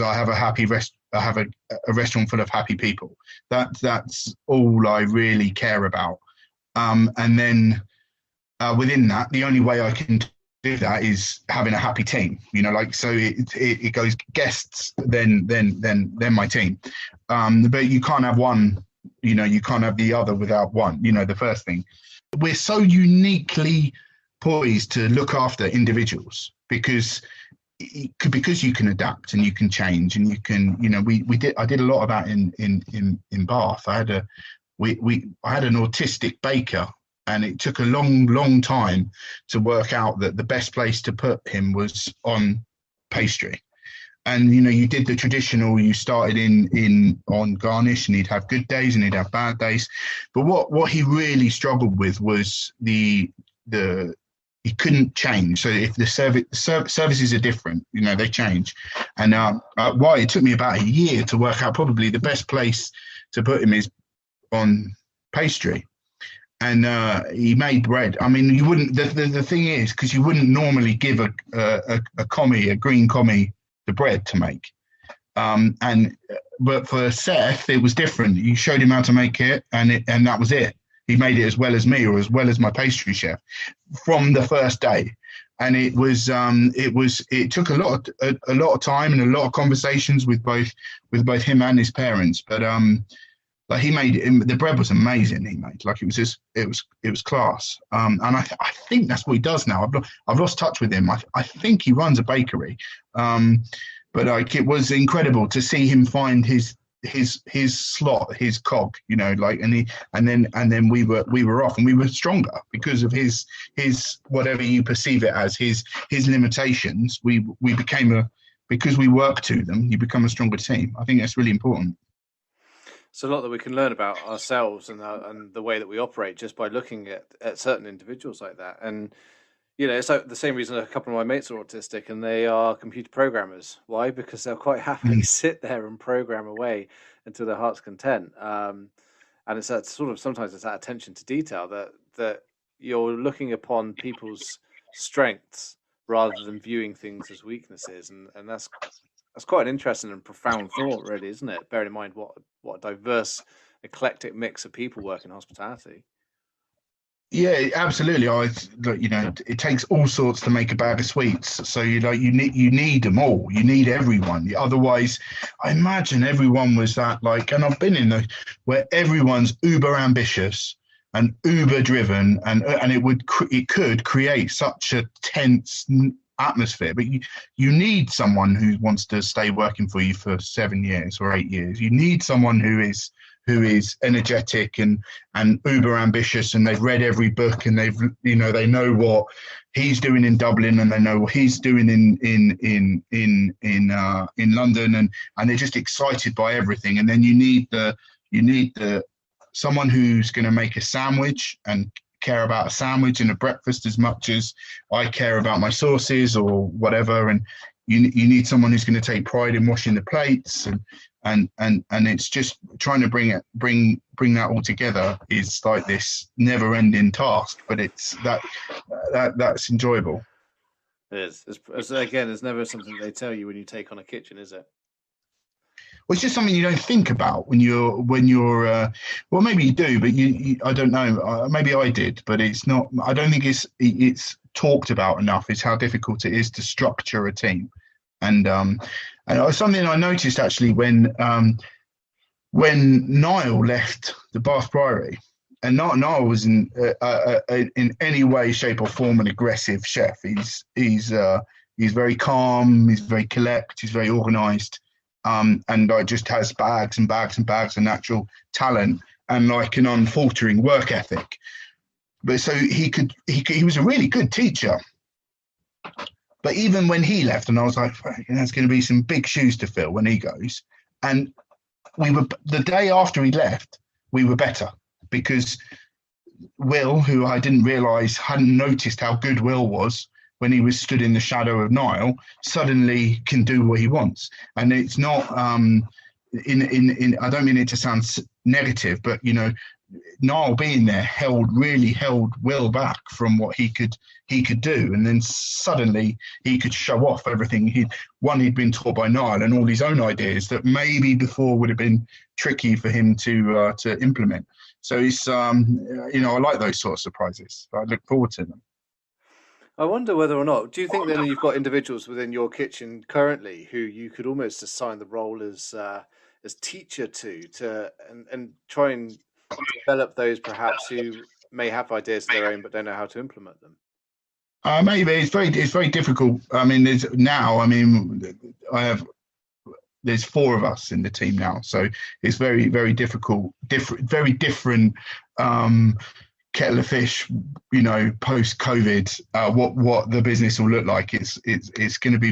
Speaker 1: I have a happy I have a restaurant full of happy people. That's all I really care about. And then within that, the only way I can do that is having a happy team. So it goes guests, then my team. But you can't have one. You can't have the other without one. The first thing. We're so uniquely poised to look after individuals because you can adapt and you can change and you can, I did a lot of that in Bath. I had an autistic baker, and it took a long time to work out that the best place to put him was on pastry. And you did the traditional, you started on garnish, and he'd have good days and he'd have bad days. But what he really struggled with was he couldn't change. So if the services are different, they change. And it took me about a year to work out probably the best place to put him is on pastry. And he made bread. I mean, you wouldn't. The thing is, because you wouldn't normally give a green commie, the bread to make. But for Seth, it was different. You showed him how to make it, and that was it. He made it as well as me, or as well as my pastry chef, from the first day. And it took a lot of time and a lot of conversations with both him and his parents. But like he made it, the bread was amazing. He made, like, it was class. And I think that's what he does now. I've lost touch with him. I think he runs a bakery. But like, it was incredible to see him find his slot, his cog, you know, like, and then we were off, and we were stronger because of his whatever you perceive it as, his limitations. We became because we work to them, you become a stronger team. I think that's really important.
Speaker 2: It's a lot that we can learn about ourselves and the way that we operate just by looking at certain individuals like that. And, you know, it's like the same reason a couple of my mates are autistic and they are computer programmers. Why? Because they'll quite happily sit there and program away until their heart's content. And it's that sort of, sometimes it's that attention to detail that you're looking upon people's strengths rather than viewing things as weaknesses. And that's quite an interesting and profound thought, really, isn't it? Bearing in mind what a diverse, eclectic mix of people work in hospitality.
Speaker 1: Yeah, absolutely. You know, it takes all sorts to make a bag of sweets. So you need them all. You need everyone. Otherwise, I imagine everyone was that, like, and I've been in where everyone's uber ambitious and uber driven, and it could create such a tense atmosphere. But you need someone who wants to stay working for you for 7 years or 8 years. You need someone who is energetic and uber ambitious, and they've read every book, and they know what he's doing in Dublin, and they know what he's doing in London, and they're just excited by everything. And then you need someone who's going to make a sandwich and care about a sandwich and a breakfast as much as I care about my sauces or whatever. And you need someone who's going to take pride in washing the plates, and it's just trying to bring that all together is like this never-ending task, but it's that's enjoyable.
Speaker 2: It is. It's never something they tell you when you take on a kitchen, is it?
Speaker 1: Well, it's just something you don't think about when you're well, maybe you do, but you I don't know, maybe I did, but it's not. I don't think it's talked about enough is how difficult it is to structure a team. And it was something I noticed actually when Niall left the Bath Priory, and Niall was in any way, shape or form an aggressive chef. He's very calm, he's very collect, he's very organised, and just has bags and bags and bags of natural talent and like an unfaltering work ethic. But so he was a really good teacher. But even when he left, and I was like, there's going to be some big shoes to fill when he goes. And the day after he left, we were better, because Will, who I didn't realise, hadn't noticed how good Will was when he was stood in the shadow of Niall, suddenly can do what he wants. And it's not, I don't mean it to sound negative, but, you know, Niall being there really held Will back from what he could do, and then suddenly he could show off everything he'd been taught by Niall and all his own ideas that maybe before would have been tricky for him to implement. So it's I like those sort of surprises. I look forward to them.
Speaker 2: I wonder whether or not, do you think then you've got individuals within your kitchen currently who you could almost assign the role as teacher to and try and develop those perhaps who may have ideas of their own but don't know how to implement them?
Speaker 1: Maybe it's very difficult. I mean, there's 4 of us in the team now, so it's very, very difficult. Very different kettle of fish. You know, post COVID, what the business will look like. It's going to be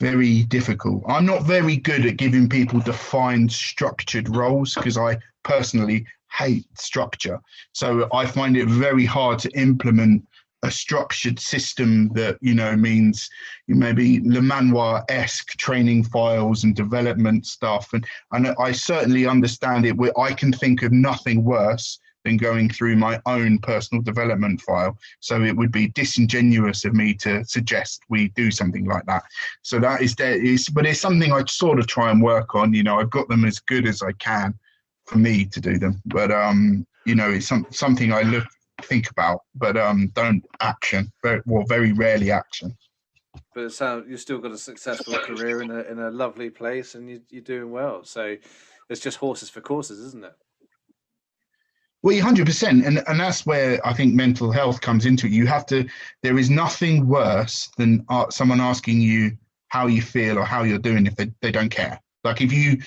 Speaker 1: very difficult. I'm not very good at giving people defined, structured roles because I personally hate structure. So I find it very hard to implement a structured system that, means maybe Le Manoir-esque training files and development stuff. And I certainly understand it. I can think of nothing worse than going through my own personal development file. So it would be disingenuous of me to suggest we do something like that. So that is there. But it's something I sort of try and work on. I've got them as good as I can for me to do them. But, it's something I think about, but don't action. Very rarely action.
Speaker 2: But it sounds you've still got a successful career in a lovely place, and you're doing well. So it's just horses for courses, isn't it?
Speaker 1: Well, 100%, and that's where I think mental health comes into it. There is nothing worse than someone asking you how you feel or how you're doing if they don't care. Like if you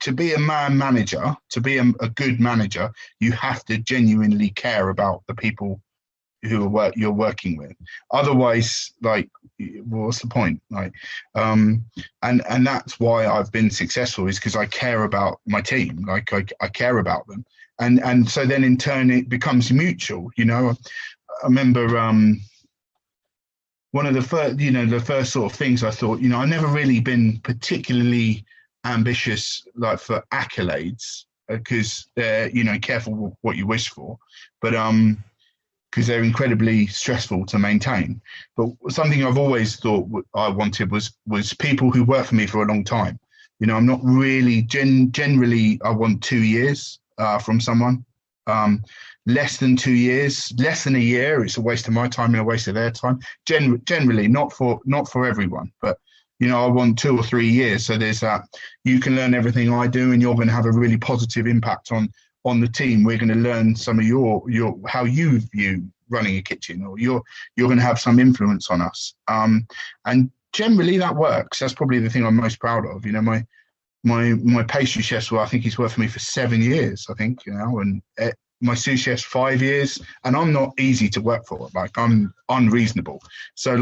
Speaker 1: to be a manager, to be a good manager, you have to genuinely care about the people you're working with. Otherwise, what's the point? And that's why I've been successful, is because I care about my team. I care about them, and so then in turn it becomes mutual. I remember one of the first sort of things I thought. I've never really been particularly ambitious for accolades, because they're careful what you wish for, but because they're incredibly stressful to maintain. But something I've always thought I wanted was people who work for me for a long time. I'm not really generally I want 2 years from someone. Less than 2 years, less than a year, it's a waste of my time and a waste of their time. Generally, not for everyone, but I want 2 or 3 years. So there's that. You can learn everything I do, and you're going to have a really positive impact on the team. We're going to learn some of your how you view running a kitchen, or you're going to have some influence on us. And generally that works. That's probably the thing I'm most proud of. My pastry chefs, I think he's worked for me for 7 years, I think, and my sous chef's 5 years, and I'm not easy to work for. I'm unreasonable. So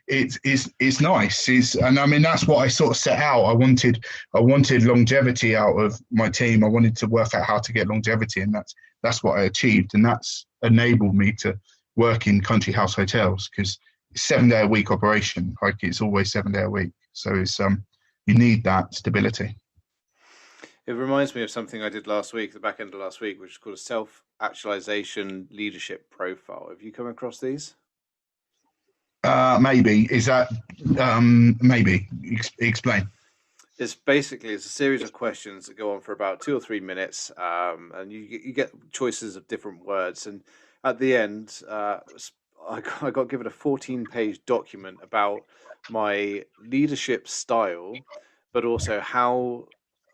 Speaker 1: it's nice. And I mean, that's what I sort of set out. I wanted longevity out of my team. I wanted to work out how to get longevity, and that's what I achieved. And that's enabled me to work in country house hotels, because it's 7 day a week operation. It's always 7 day a week. So it's you need that stability.
Speaker 2: It reminds me of something I did last week, the back end of last week, which is called a self-actualization leadership profile. Have you come across these?
Speaker 1: Maybe. Is that maybe? Explain.
Speaker 2: It's a series of questions that go on for about 2 or 3 minutes, and you get choices of different words. And at the end, I got given a 14-page document about my leadership style, but also how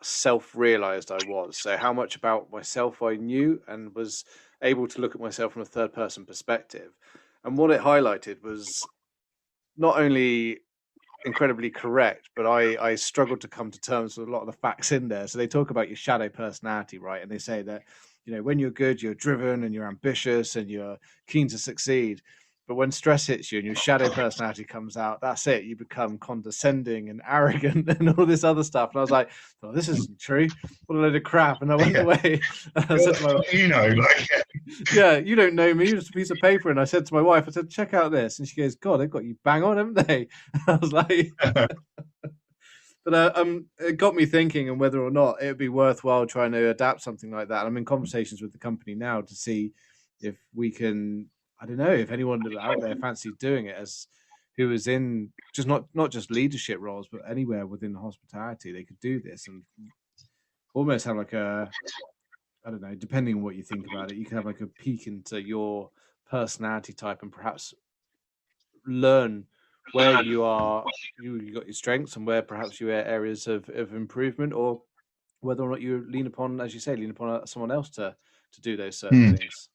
Speaker 2: self-realized I was. So how much about myself I knew, and was able to look at myself from a third-person perspective. And what it highlighted was not only incredibly correct, but I struggled to come to terms with a lot of the facts in there. So they talk about your shadow personality, right? And they say that, when you're good, you're driven and you're ambitious and you're keen to succeed. But when stress hits you and your shadow personality comes out, that's it. You become condescending and arrogant and all this other stuff. And I was like, oh, this isn't true. What a load of crap. And I went away. And I said to my wife, yeah, you don't know me. You're just a piece of paper. And I said to my wife, I said, check out this. And she goes, God, they've got you bang on, haven't they? And I was like, but it got me thinking on whether or not it would be worthwhile trying to adapt something like that. I'm in conversations with the company now to see if we can, I don't know if anyone out there fancies doing it, as who is in just not just leadership roles, but anywhere within hospitality, they could do this and almost have like a, I don't know, depending on what you think about it, you can have like a peek into your personality type and perhaps learn where you got your strengths and where perhaps your areas of improvement, or whether or not you lean upon, as you say, someone else to do those certain things.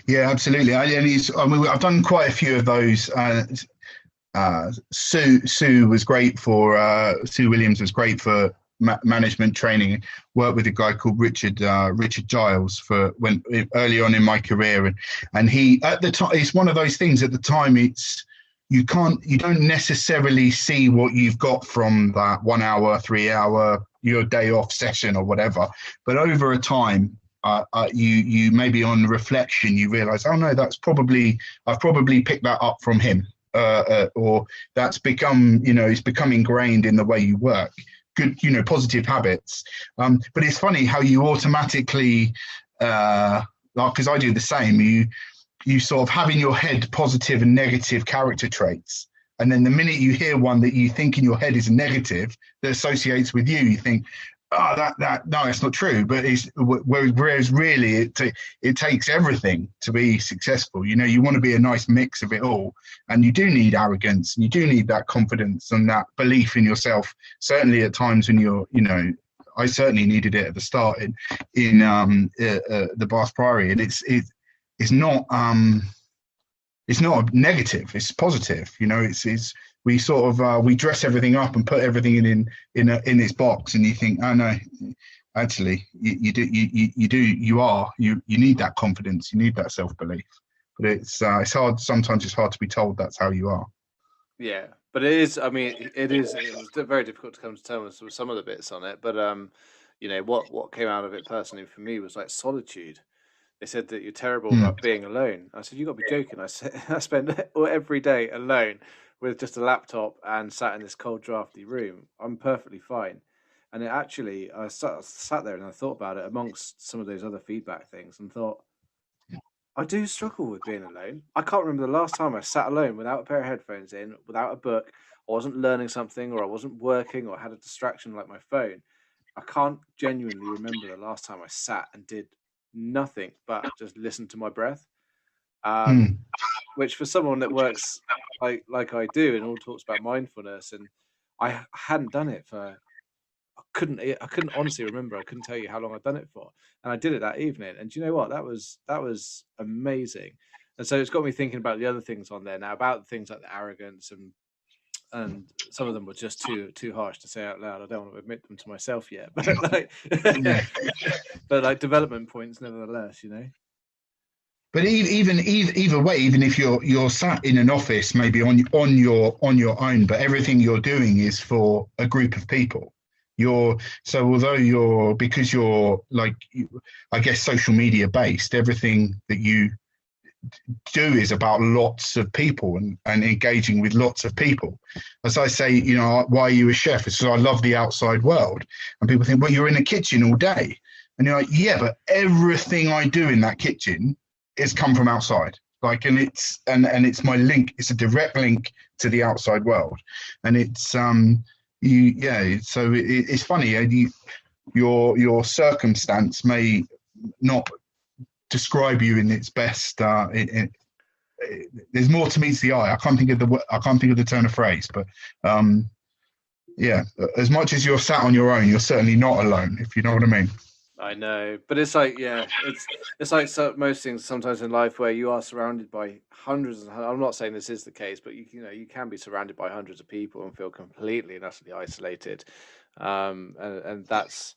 Speaker 1: Yeah, absolutely. I've done quite a few of those. Sue was great for Sue Williams was great for management training. Worked with a guy called Richard Giles for when early on in my career, and he at the time, it's one of those things. At the time, you don't necessarily see what you've got from that 1 hour, 3 hour, your day off session or whatever, but over a time, you maybe on reflection you realize, oh no, I've probably picked that up from him, or that's become, it's become ingrained in the way you work. Good, positive habits. But it's funny how you automatically, because I do the same. You sort of have in your head positive and negative character traits. And then the minute you hear one that you think in your head is a negative that associates with you, you think, oh, no, it's not true. But whereas really it takes everything to be successful. You want to be a nice mix of it all. And you do need arrogance, and you do need that confidence and that belief in yourself. Certainly at times when you're, I certainly needed it at the start in the Bath Priory. And it's not a negative, it's positive. It's we sort of we dress everything up and put everything in its box, and you think, oh no, actually you need that confidence, you need that self-belief. But it's hard, sometimes it's hard to be told that's how you are.
Speaker 2: Yeah, but it is, it was very difficult to come to terms with some of the bits on it, but what came out of it personally for me was like solitude. They said that you're terrible about being alone. I said, you got to be joking. I said, I spend every day alone with just a laptop and sat in this cold, drafty room. I'm perfectly fine. And I sat there and I thought about it amongst some of those other feedback things and thought, I do struggle with being alone. I can't remember the last time I sat alone without a pair of headphones in, without a book. I wasn't learning something, or I wasn't working, or had a distraction like my phone. I can't genuinely remember the last time I sat and did nothing but just listen to my breath, which for someone that works like I do and all talks about mindfulness, and I hadn't done it for, I couldn't honestly remember. I couldn't tell you how long I'd done it for, and I did it that evening. And do you know what? That was amazing. And so it's got me thinking about the other things on there now, about things like the arrogance, and some of them were just too harsh to say out loud. I don't want to admit them to myself yet, but but development points nevertheless,
Speaker 1: But either way, even if you're sat in an office, maybe on your own, but everything you're doing is for a group of people. Because you're like, I guess, social media based, everything that you do is about lots of people and engaging with lots of people. As I say, why are you a chef? It's because I love the outside world. And people think, well, you're in a kitchen all day. And you're like, yeah, but everything I do in that kitchen is come from outside. And it's my link. It's a direct link to the outside world. And it's, so it's funny. Your circumstance may not describe you in its best. There's more to meet the eye. I can't think of the turn of phrase, but as much as you're sat on your own, you're certainly not alone, if you know what I mean.
Speaker 2: I know, but it's like, it's like most things sometimes in life where you are surrounded by hundreds. I'm not saying this is the case, but you can be surrounded by hundreds of people and feel completely and utterly isolated, and that's.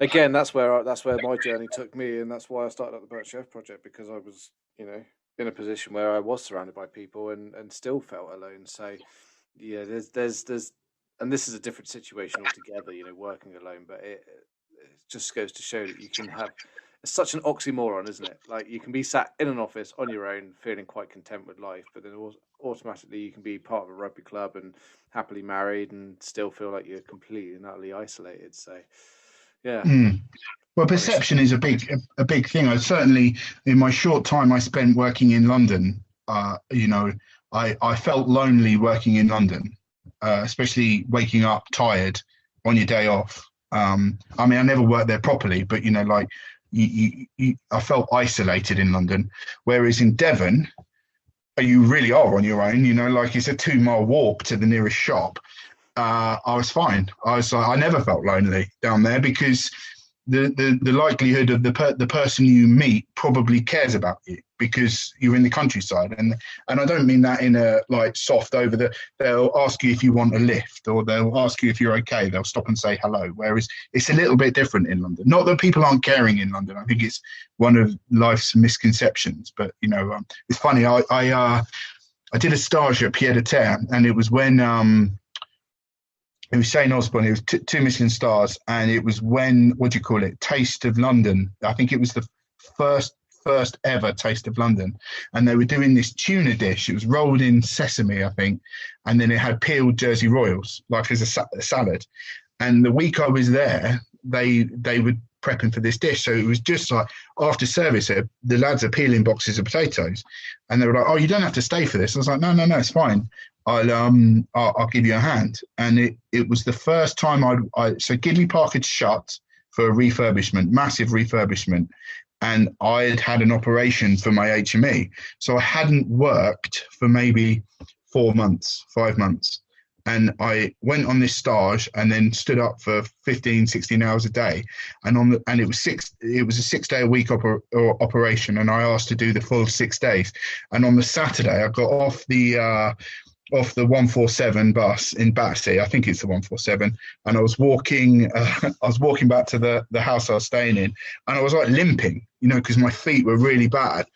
Speaker 2: Again, that's where my journey took me, and that's why I started at the Burnt Chef Project, because I was, in a position where I was surrounded by people and still felt alone. So, yeah, there's, and this is a different situation altogether, working alone. But it just goes to show that you can have. It's such an oxymoron, isn't it? Like, you can be sat in an office on your own, feeling quite content with life, but then automatically you can be part of a rugby club and happily married and still feel like you're completely and utterly isolated. So. Yeah.
Speaker 1: Well, perception is a big thing. I certainly, in my short time I spent working in London, I felt lonely working in London, especially waking up tired on your day off. I never worked there properly, but I felt isolated in London. Whereas in Devon, you really are on your own. It's a 2-mile walk to the nearest shop. I was fine. I never felt lonely down there, because the likelihood of the person you meet probably cares about you because you're in the countryside, and I don't mean that in a soft over they'll ask you if you want a lift, or they'll ask you if you're okay. They'll stop and say hello. Whereas it's a little bit different in London. Not that people aren't caring in London. I think it's one of life's misconceptions. But it's funny. I did a stage at Pied à Terre, and it was when It was Shane Osborne. It was two Michelin stars, and it was when, what do you call it? Taste of London. I think it was the first ever Taste of London, and they were doing this tuna dish. It was rolled in sesame, I think, and then it had peeled Jersey Royals, like as a salad. And the week I was there, they were prepping for this dish, so it was just like after service, the lads are peeling boxes of potatoes, and they were like, "Oh, you don't have to stay for this." I was like, "No, it's fine. I'll give you a hand." And it was the first time so Gidley Park had shut for a refurbishment, massive refurbishment, and I had an operation for my HME, so I hadn't worked for maybe 5 months, and I went on this stage and then stood up for 15, 16 hours a day, and it was a 6 day a week operation, and I asked to do the full 6 days. And on the Saturday, I got off the 147 bus in Battersea. I think it's the 147. And I was walking back to the house I was staying in, and I was like limping, because my feet were really bad.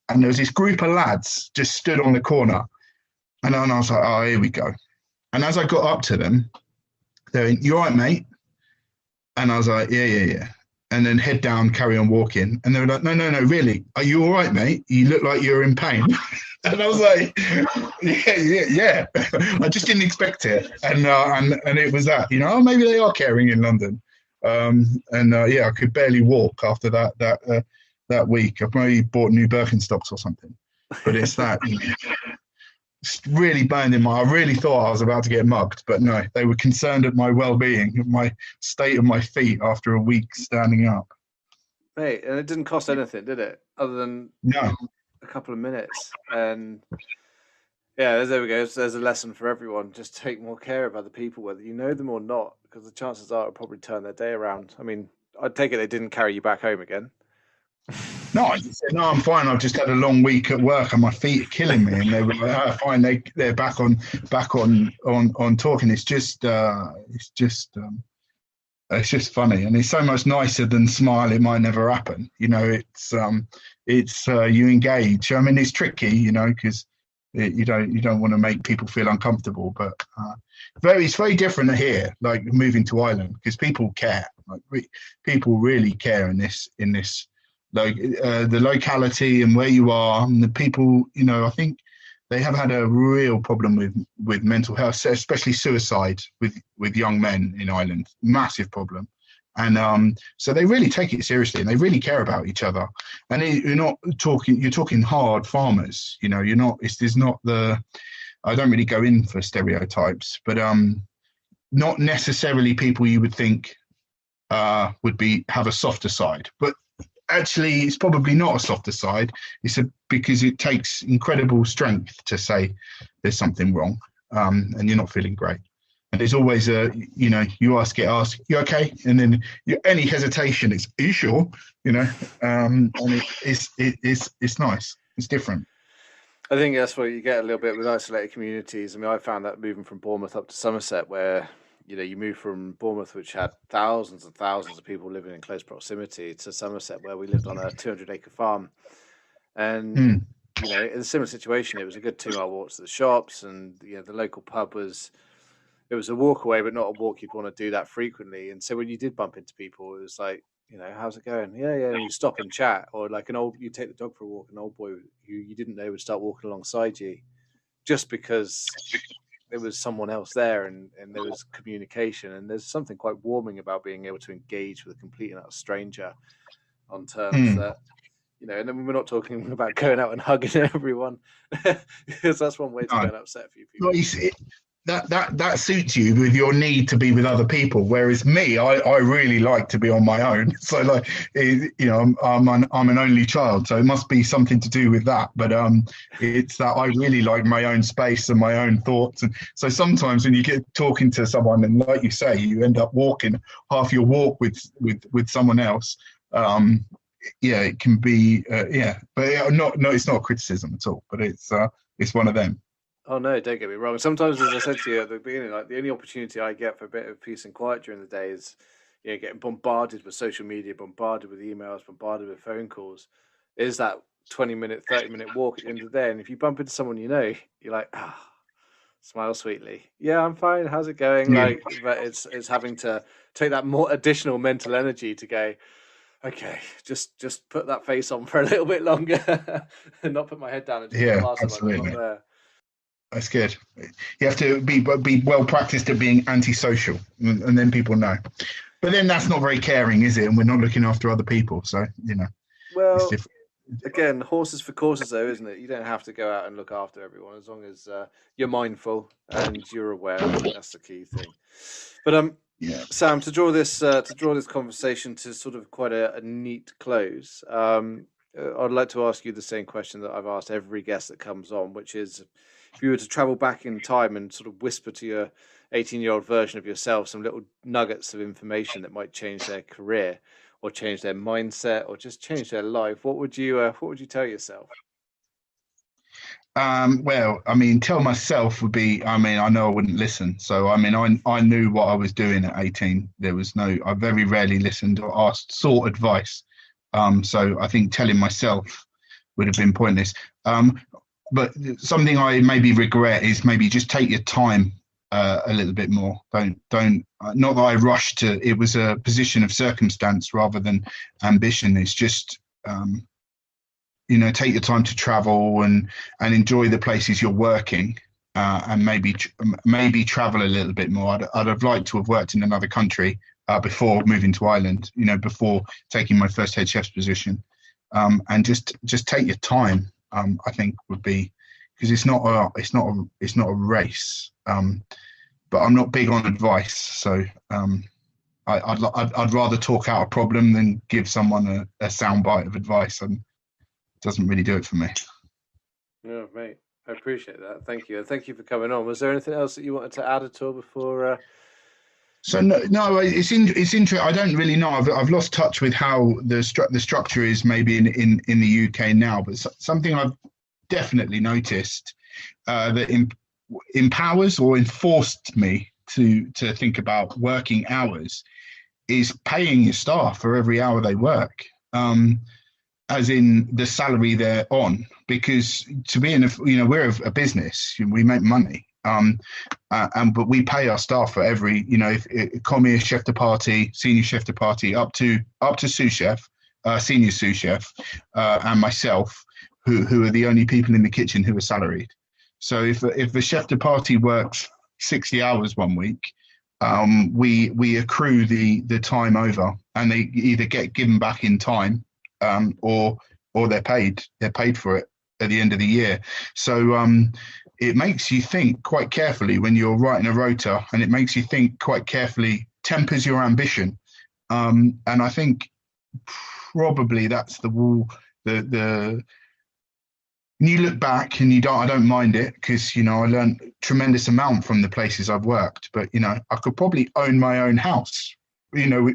Speaker 1: And there was this group of lads just stood on the corner, and then I was like, "Oh, here we go." And as I got up to them, they went, "You all right, mate?" And I was like, yeah. And then head down, carry on walking. And they were like, no, really. "Are you all right, mate? You look like you're in pain." And I was like, yeah. I just didn't expect it. And it was that, oh, maybe they are caring in London. I could barely walk after that week. I probably bought new Birkenstocks or something. But it's that. It's really burned in I really thought I was about to get mugged, but no, they were concerned at my well-being, my state of my feet after a week standing up.
Speaker 2: Mate, and it didn't cost anything, did it? Other than a couple of minutes. And yeah, there we go. So there's a lesson for everyone. Just take more care of other people, whether you know them or not, because the chances are it'll probably turn their day around. I mean, I'd take it they didn't carry you back home again.
Speaker 1: No, I just said, "No, I'm fine. I've just had a long week at work and my feet are killing me." And they were like, "Oh, fine." They're back on talking. It's just funny, and it's so much nicer than smile. It might never happen. It's you engage. I mean, it's tricky, because you don't want to make people feel uncomfortable, but it's very different here. Like moving to Ireland, because people care. Like people really care in this. Like the locality and where you are, and the people, I think they have had a real problem with mental health, especially suicide with young men in Ireland. Massive problem. And so they really take it seriously, and they really care about each other. And you're talking hard farmers, you're not, there's not I don't really go in for stereotypes, but not necessarily people you would think would have a softer side. But actually, it's probably not a softer side. Because it takes incredible strength to say there's something wrong, and you're not feeling great. And there's always you ask, "You okay?" And then any hesitation, it's, "Are you sure?" And it's nice. It's different.
Speaker 2: I think that's what you get a little bit with isolated communities. I mean, I found that moving from Bournemouth up to Somerset, where you move from Bournemouth, which had thousands and thousands of people living in close proximity, to Somerset, where we lived on a 200-acre farm. And, in a similar situation, it was a good 2-mile walk to the shops, and, the local pub was a walk away, but not a walk you'd want to do that frequently. And so when you did bump into people, it was like, "How's it going?" Yeah. And you stop and chat, or like you take the dog for a walk, an old boy who you didn't know would start walking alongside you just because there was someone else there, and there was communication, and there's something quite warming about being able to engage with a complete and utter stranger on terms that, and then we're not talking about going out and hugging everyone, because that's one way to go and upset a few people.
Speaker 1: That suits you with your need to be with other people, whereas me, I really like to be on my own. So like, I'm an only child, so it must be something to do with that. But it's that I really like my own space and my own thoughts. And so sometimes when you get talking to someone, and like you say, you end up walking half your walk with someone else. It can be but it's not criticism at all. But it's one of them.
Speaker 2: Oh no, don't get me wrong. Sometimes, as I said to you at the beginning, like the only opportunity I get for a bit of peace and quiet during the day is, getting bombarded with social media, bombarded with emails, bombarded with phone calls. Is that 20-minute, 30-minute walk at the end of the day? And if you bump into someone you're like, Smile sweetly. Yeah, I'm fine. How's it going?
Speaker 1: Yeah.
Speaker 2: But it's having to take that more additional mental energy to go, okay, just put that face on for a little bit longer and not put my head down and just
Speaker 1: Yeah,
Speaker 2: pass them. I'm not
Speaker 1: absolutely.
Speaker 2: there.
Speaker 1: That's good. You have to be well practiced at being antisocial, and then people know. But then that's not very caring, is it? And we're not looking after other people, so
Speaker 2: Well,
Speaker 1: it's
Speaker 2: again, horses for courses, though, isn't it? You don't have to go out and look after everyone as long as you're mindful and you're aware. I think that's the key thing. But
Speaker 1: yeah.
Speaker 2: Sam, to draw this conversation to sort of quite a neat close, I'd like to ask you the same question that I've asked every guest that comes on, which is, if you were to travel back in time and sort of whisper to your 18-year-old version of yourself some little nuggets of information that might change their career or change their mindset or just change their life, what would you tell yourself?
Speaker 1: Well, I mean, tell myself would be, I mean, I know I wouldn't listen. So, I mean, I knew what I was doing at 18. I very rarely listened or sought advice. So I think telling myself would have been pointless. But something I maybe regret is maybe just take your time a little bit more. Don't. Not that I rushed to. It was a position of circumstance rather than ambition. It's just take your time to travel and enjoy the places you're working, and maybe travel a little bit more. I'd have liked to have worked in another country before moving to Ireland. Before taking my first head chef's position, and just take your time. I think would be, because it's not a race. But I'm not big on advice, so I'd rather talk out a problem than give someone a soundbite of advice, and it doesn't really do it for me.
Speaker 2: No, mate, I appreciate that. Thank you, and thank you for coming on. Was there anything else that you wanted to add at all before?
Speaker 1: So no, it's interesting. I don't really know. I've lost touch with how the structure is maybe in the UK now, but something I've definitely noticed that empowers or enforced me to think about working hours is paying your staff for every hour they work, as in the salary they're on. Because to be we're a business, we make money. But we pay our staff for every, if commis, chef de partie, senior chef de partie, up to sous chef, senior sous chef, and myself, who are the only people in the kitchen who are salaried. So if the chef de partie works 60 hours one week, we accrue the time over, and they either get given back in time, or they're paid for it at the end of the year. So it makes you think quite carefully when you're writing a rota, and it makes you think quite carefully, tempers your ambition. And I think probably that's the when you look back and I don't mind it, because, I learned a tremendous amount from the places I've worked, but, I could probably own my own house,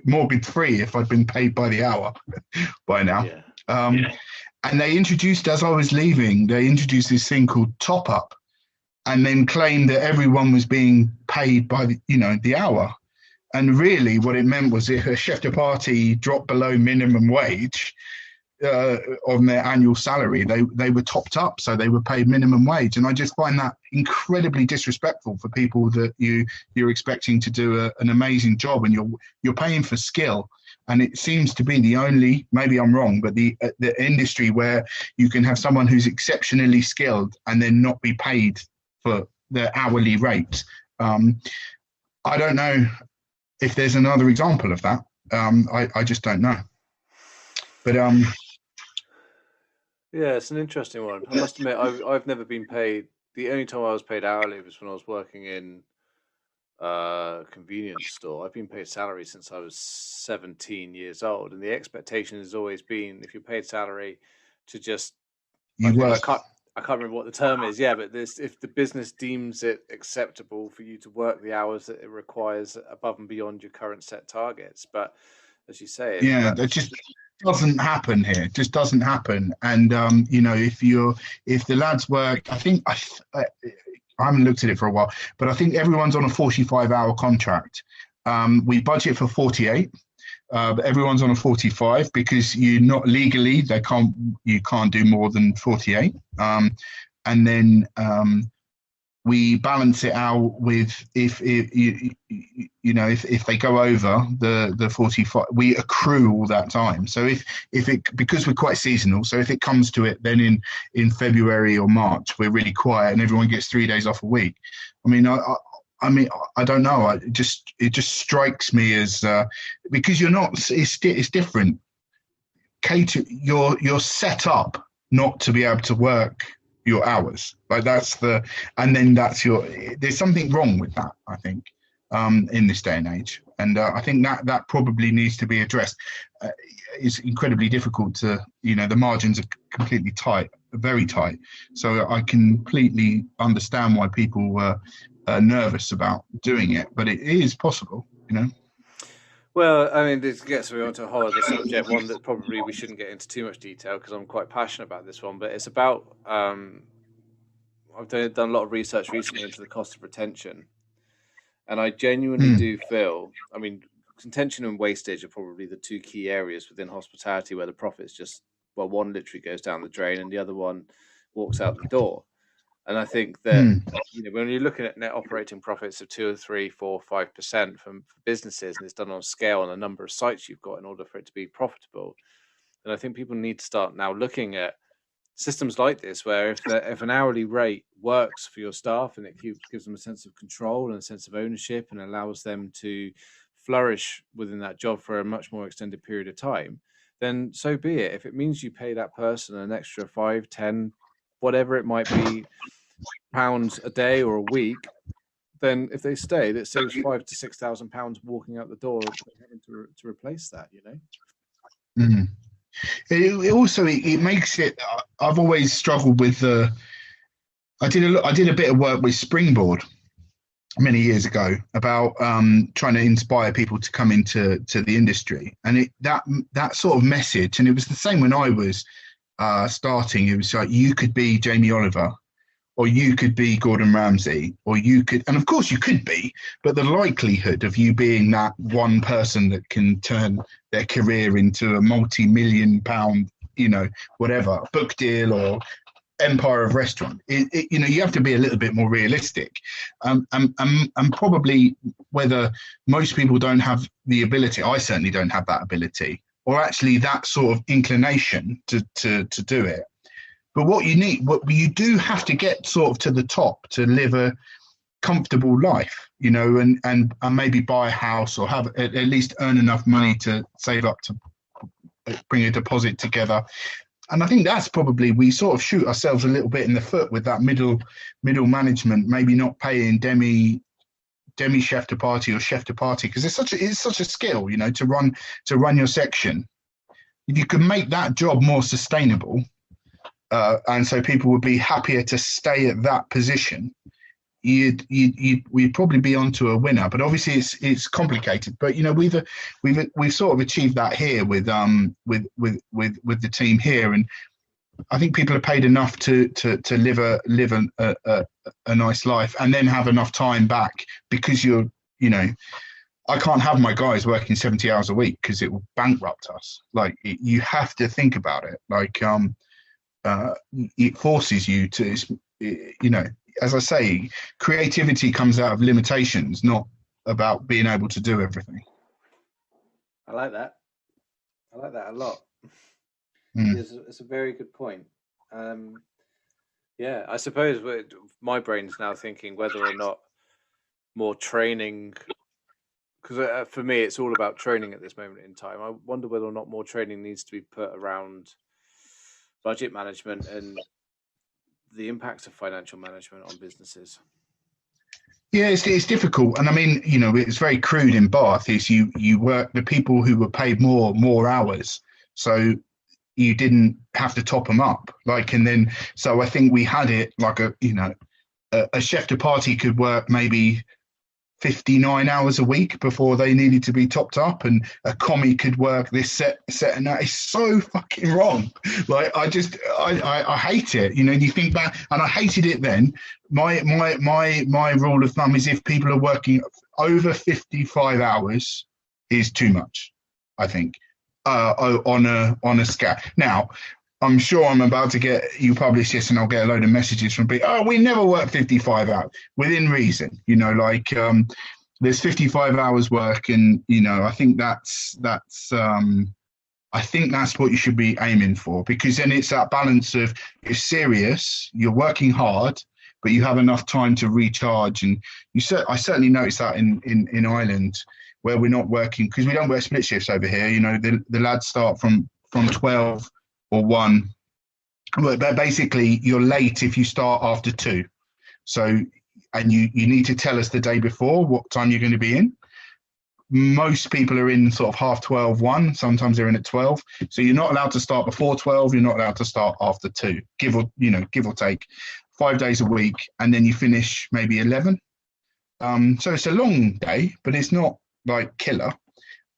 Speaker 1: mortgage free, if I'd been paid by the hour by now. Yeah. And they introduced, as I was leaving, this thing called top up, and then claimed that everyone was being paid by the hour. And really what it meant was, if a chef de partie dropped below minimum wage on their annual salary, they were topped up, so they were paid minimum wage. And I just find that incredibly disrespectful for people that you're expecting to do an amazing job, and you're paying for skill. And it seems to be the only, maybe I'm wrong, but the industry where you can have someone who's exceptionally skilled and then not be paid for their hourly rate. I don't know if there's another example of that. I just don't know. But
Speaker 2: yeah, it's an interesting one. I must admit, I've never been paid. The only time I was paid hourly was when I was working in a convenience store. I've been paid salary since I was 17 years old, and the expectation has always been, if you're paid salary, to just I can't remember what the term is. Yeah, but if the business deems it acceptable for you to work the hours that it requires above and beyond your current set targets. But as you say,
Speaker 1: that just doesn't happen here. It just doesn't happen. And if the lads work, I think I haven't looked at it for a while, but I think everyone's on a 45-hour contract. We budget for 48. But everyone's on a 45 because you're not legally, you can't do more than 48. And then we balance it out with if they go over the 45, we accrue all that time. So if it, because we're quite seasonal, so if it comes to it, then in February or March we're really quiet and everyone gets 3 days off a week. I mean, I don't know. It just strikes me as because you're not. It's different. Cater, you're set up not to be able to work your hours. Like there's something wrong with that, I think, in this day and age. And I think that probably needs to be addressed. It's incredibly difficult to, the margins are completely tight, very tight. So I completely understand why people were nervous about doing it, but it is possible,
Speaker 2: Well, I mean, this gets me onto a whole other subject, one that probably we shouldn't get into too much detail because I'm quite passionate about this one, but it's about, I've done a lot of research recently into the cost of retention, and I genuinely do feel, I mean, contention and wastage are probably the two key areas within hospitality where the profits just, well, one literally goes down the drain and the other one walks out the door. And I think that when you're looking at net operating profits of 2 or 3, 4, 5% for businesses, and it's done on scale and a number of sites you've got in order for it to be profitable, then I think people need to start now looking at systems like this, where if an hourly rate works for your staff and it gives them a sense of control and a sense of ownership and allows them to flourish within that job for a much more extended period of time, then so be it. If it means you pay that person an extra 5, 10, whatever it might be, pounds a day or a week, then if they stay, that saves £5,000 to £6,000 walking out the door having to replace that.
Speaker 1: It also makes it. I've always struggled with I did a bit of work with Springboard many years ago about trying to inspire people to come into the industry, and that sort of message, and it was the same when I was starting. It was like you could be Jamie Oliver, or you could be Gordon Ramsay, or you could, and of course you could be, but the likelihood of you being that one person that can turn their career into a multi-million pound, whatever, book deal or empire of restaurant, you have to be a little bit more realistic. And probably whether most people don't have the ability, I certainly don't have that ability, or actually that sort of inclination to do it. But what you do have to get sort of to the top to live a comfortable life, and maybe buy a house or have at least earn enough money to save up to bring a deposit together. And I think that's probably, we sort of shoot ourselves a little bit in the foot with that middle management, maybe not paying demi chef de partie or chef de partie, because it's such a skill, to run your section. If you could make that job more sustainable, and so people would be happier to stay at that position, we'd probably be onto a winner. But obviously it's complicated. But we've sort of achieved that here with the team here, and I think people are paid enough to live a nice life, and then have enough time back, because I can't have my guys working 70 hours a week because it will bankrupt us. Like you have to think about it. Like it forces you to, as I say, creativity comes out of limitations, not about being able to do everything.
Speaker 2: I like that a lot. It's a very good point. I suppose my brain's now thinking whether or not more training, because for me it's all about training at this moment in time. I wonder whether or not more training needs to be put around budget management and the impacts of financial management on businesses.
Speaker 1: Yeah, it's difficult, and I mean, it's very crude in Bath. Is you work, the people who were paid more hours, so you didn't have to top them up. So I think we had it like a chef de partie could work maybe 59 hours a week before they needed to be topped up, and a commie could work this set, and that is so fucking wrong. Like I hate it. You think back, and I hated it then. My rule of thumb is if people are working over 55 hours is too much, I think, on a scale. Now, I'm sure I'm about to get you publish this, and I'll get a load of messages from people. Oh, we never work 55 hours within reason. There's 55 hours work, and I think that's what you should be aiming for, because then it's that balance of you're serious, you're working hard, but you have enough time to recharge. And I certainly noticed that in Ireland, where we're not working, because we don't work split shifts over here. The lads start from 12 or 1. But basically, you're late if you start after 2. So, and you need to tell us the day before what time you're going to be in. Most people are in sort of 12:30, 1. Sometimes they're in at 12. So you're not allowed to start before 12. You're not allowed to start after 2. Give or take 5 days a week, and then you finish maybe 11. So it's a long day, but it's not like killer.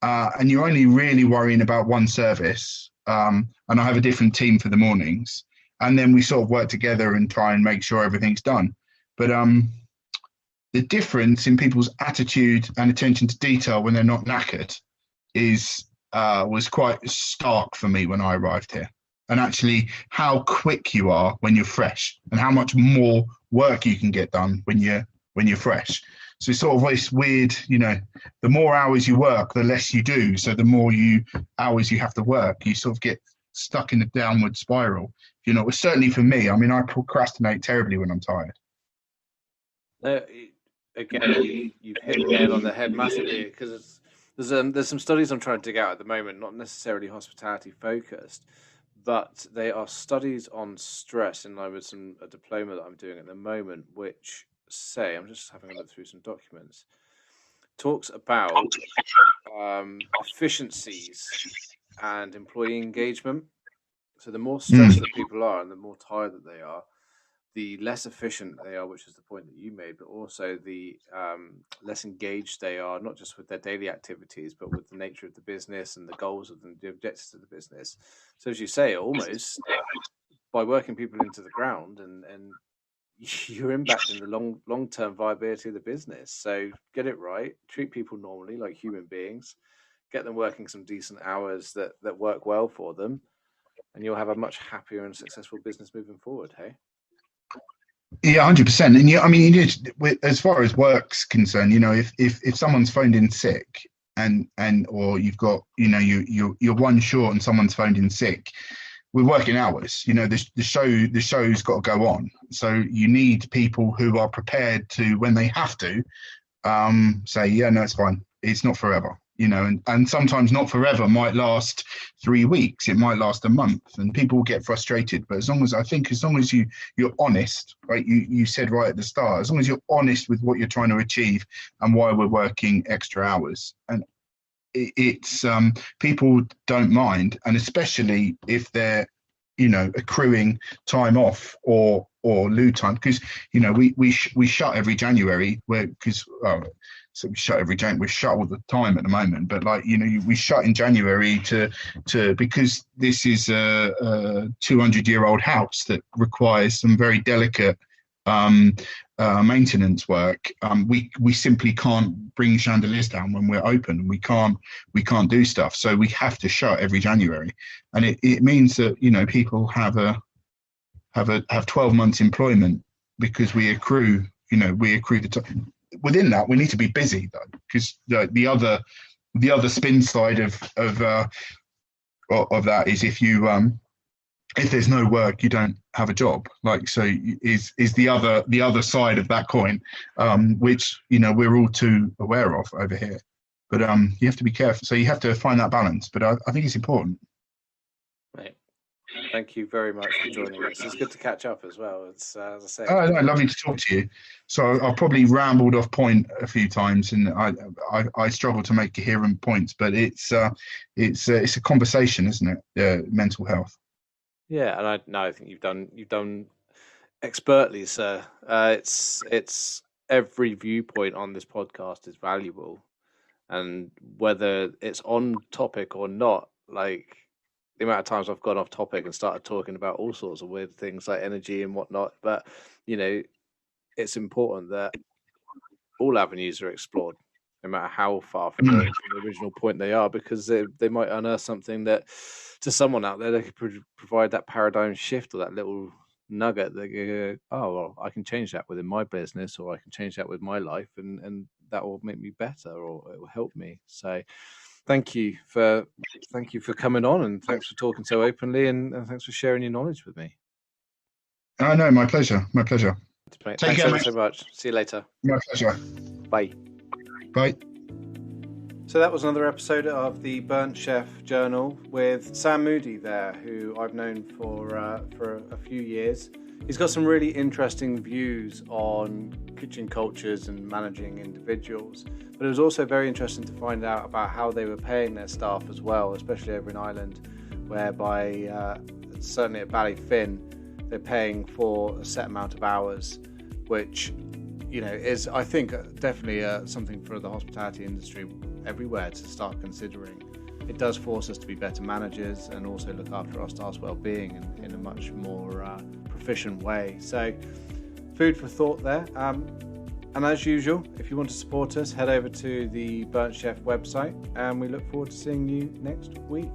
Speaker 1: And you're only really worrying about one service. And I have a different team for the mornings, and then we sort of work together and try and make sure everything's done. But the difference in people's attitude and attention to detail when they're not knackered was quite stark for me when I arrived here. And actually how quick you are when you're fresh, and how much more work you can get done when you're fresh. So it's sort of this weird, the more hours you work, the less you do. So the more hours you have to work, you sort of get stuck in a downward spiral. Certainly for me, I mean, I procrastinate terribly when I'm tired.
Speaker 2: Again, you've hit the nail on the head massively, because there's some studies I'm trying to dig out at the moment, not necessarily hospitality focused, but they are studies on stress in line with a diploma that I'm doing at the moment, which I'm just having a look through some documents, talks about efficiencies and employee engagement. So the more stressed that people are and the more tired that they are, the less efficient they are, which is the point that you made, but also the less engaged they are, not just with their daily activities, but with the nature of the business and the goals of the objectives of the business. So as you say, almost by working people into the ground, and you're impacting the long-term viability of the business. So get it right, treat people normally like human beings, get them working some decent hours that work well for them, and you'll have a much happier and successful business moving forward. Hey.
Speaker 1: Yeah, 100%. And as far as work's concerned, if someone's phoned in sick, and or you've got, you're one short and someone's phoned in sick, we're working hours. The show's got to go on. So you need people who are prepared to, when they have to, say, yeah, no, it's fine. It's not forever. And sometimes not forever might last 3 weeks. It might last a month, and people will get frustrated. But as long as you're honest, right? You said right at the start, as long as you're honest with what you're trying to achieve and why we're working extra hours, and it's people don't mind, and especially if they're accruing time off or loo time, because we shut every January, so we shut every January. We're shut all the time at the moment, but we shut in January to because this is a 200-year-old house that requires some very delicate maintenance work. We simply can't bring chandeliers down when we're open, and we can't do stuff. So we have to shut every January, and it means that people have 12 months employment, because we accrue the time. Within that, we need to be busy though, because the other spin side of that is if there's no work, you don't have a job. Is the other side of that coin, which we're all too aware of over here. But you have to be careful. So you have to find that balance. But I think it's important.
Speaker 2: Right. Thank you very much for joining us. It's good to catch up as well. It's as I say.
Speaker 1: Oh, no, lovely to talk to you. So I probably rambled off point a few times, and I struggle to make coherent points. But it's a conversation, isn't it? Mental health.
Speaker 2: Yeah, and I think you've done expertly, sir. It's every viewpoint on this podcast is valuable, and whether it's on topic or not, like the amount of times I've gone off topic and started talking about all sorts of weird things like energy and whatnot. But it's important that all avenues are explored. no matter how far from the original point they are, because they might unearth something that to someone out there they could provide that paradigm shift or that little nugget that you go, oh, well, I can change that within my business, or I can change that with my life, and that will make me better, or it will help me. So thank you for coming on, and thanks for talking so openly, and thanks for sharing your knowledge with me.
Speaker 1: Oh, no, my pleasure.
Speaker 2: Thanks ever so much. See you later.
Speaker 1: My pleasure.
Speaker 2: Bye.
Speaker 1: Bye.
Speaker 2: So that was another episode of the Burnt Chef Journal with Sam Moody there, who I've known for a few years. He's got some really interesting views on kitchen cultures and managing individuals. But it was also very interesting to find out about how they were paying their staff as well, especially over in Ireland, whereby certainly at Ballyfin, they're paying for a set amount of hours, which, is, I think, definitely something for the hospitality industry everywhere to start considering. It does force us to be better managers and also look after our staff's well-being in a much more proficient way. So, food for thought there. And as usual, if you want to support us, head over to the Burnt Chef website, and we look forward to seeing you next week.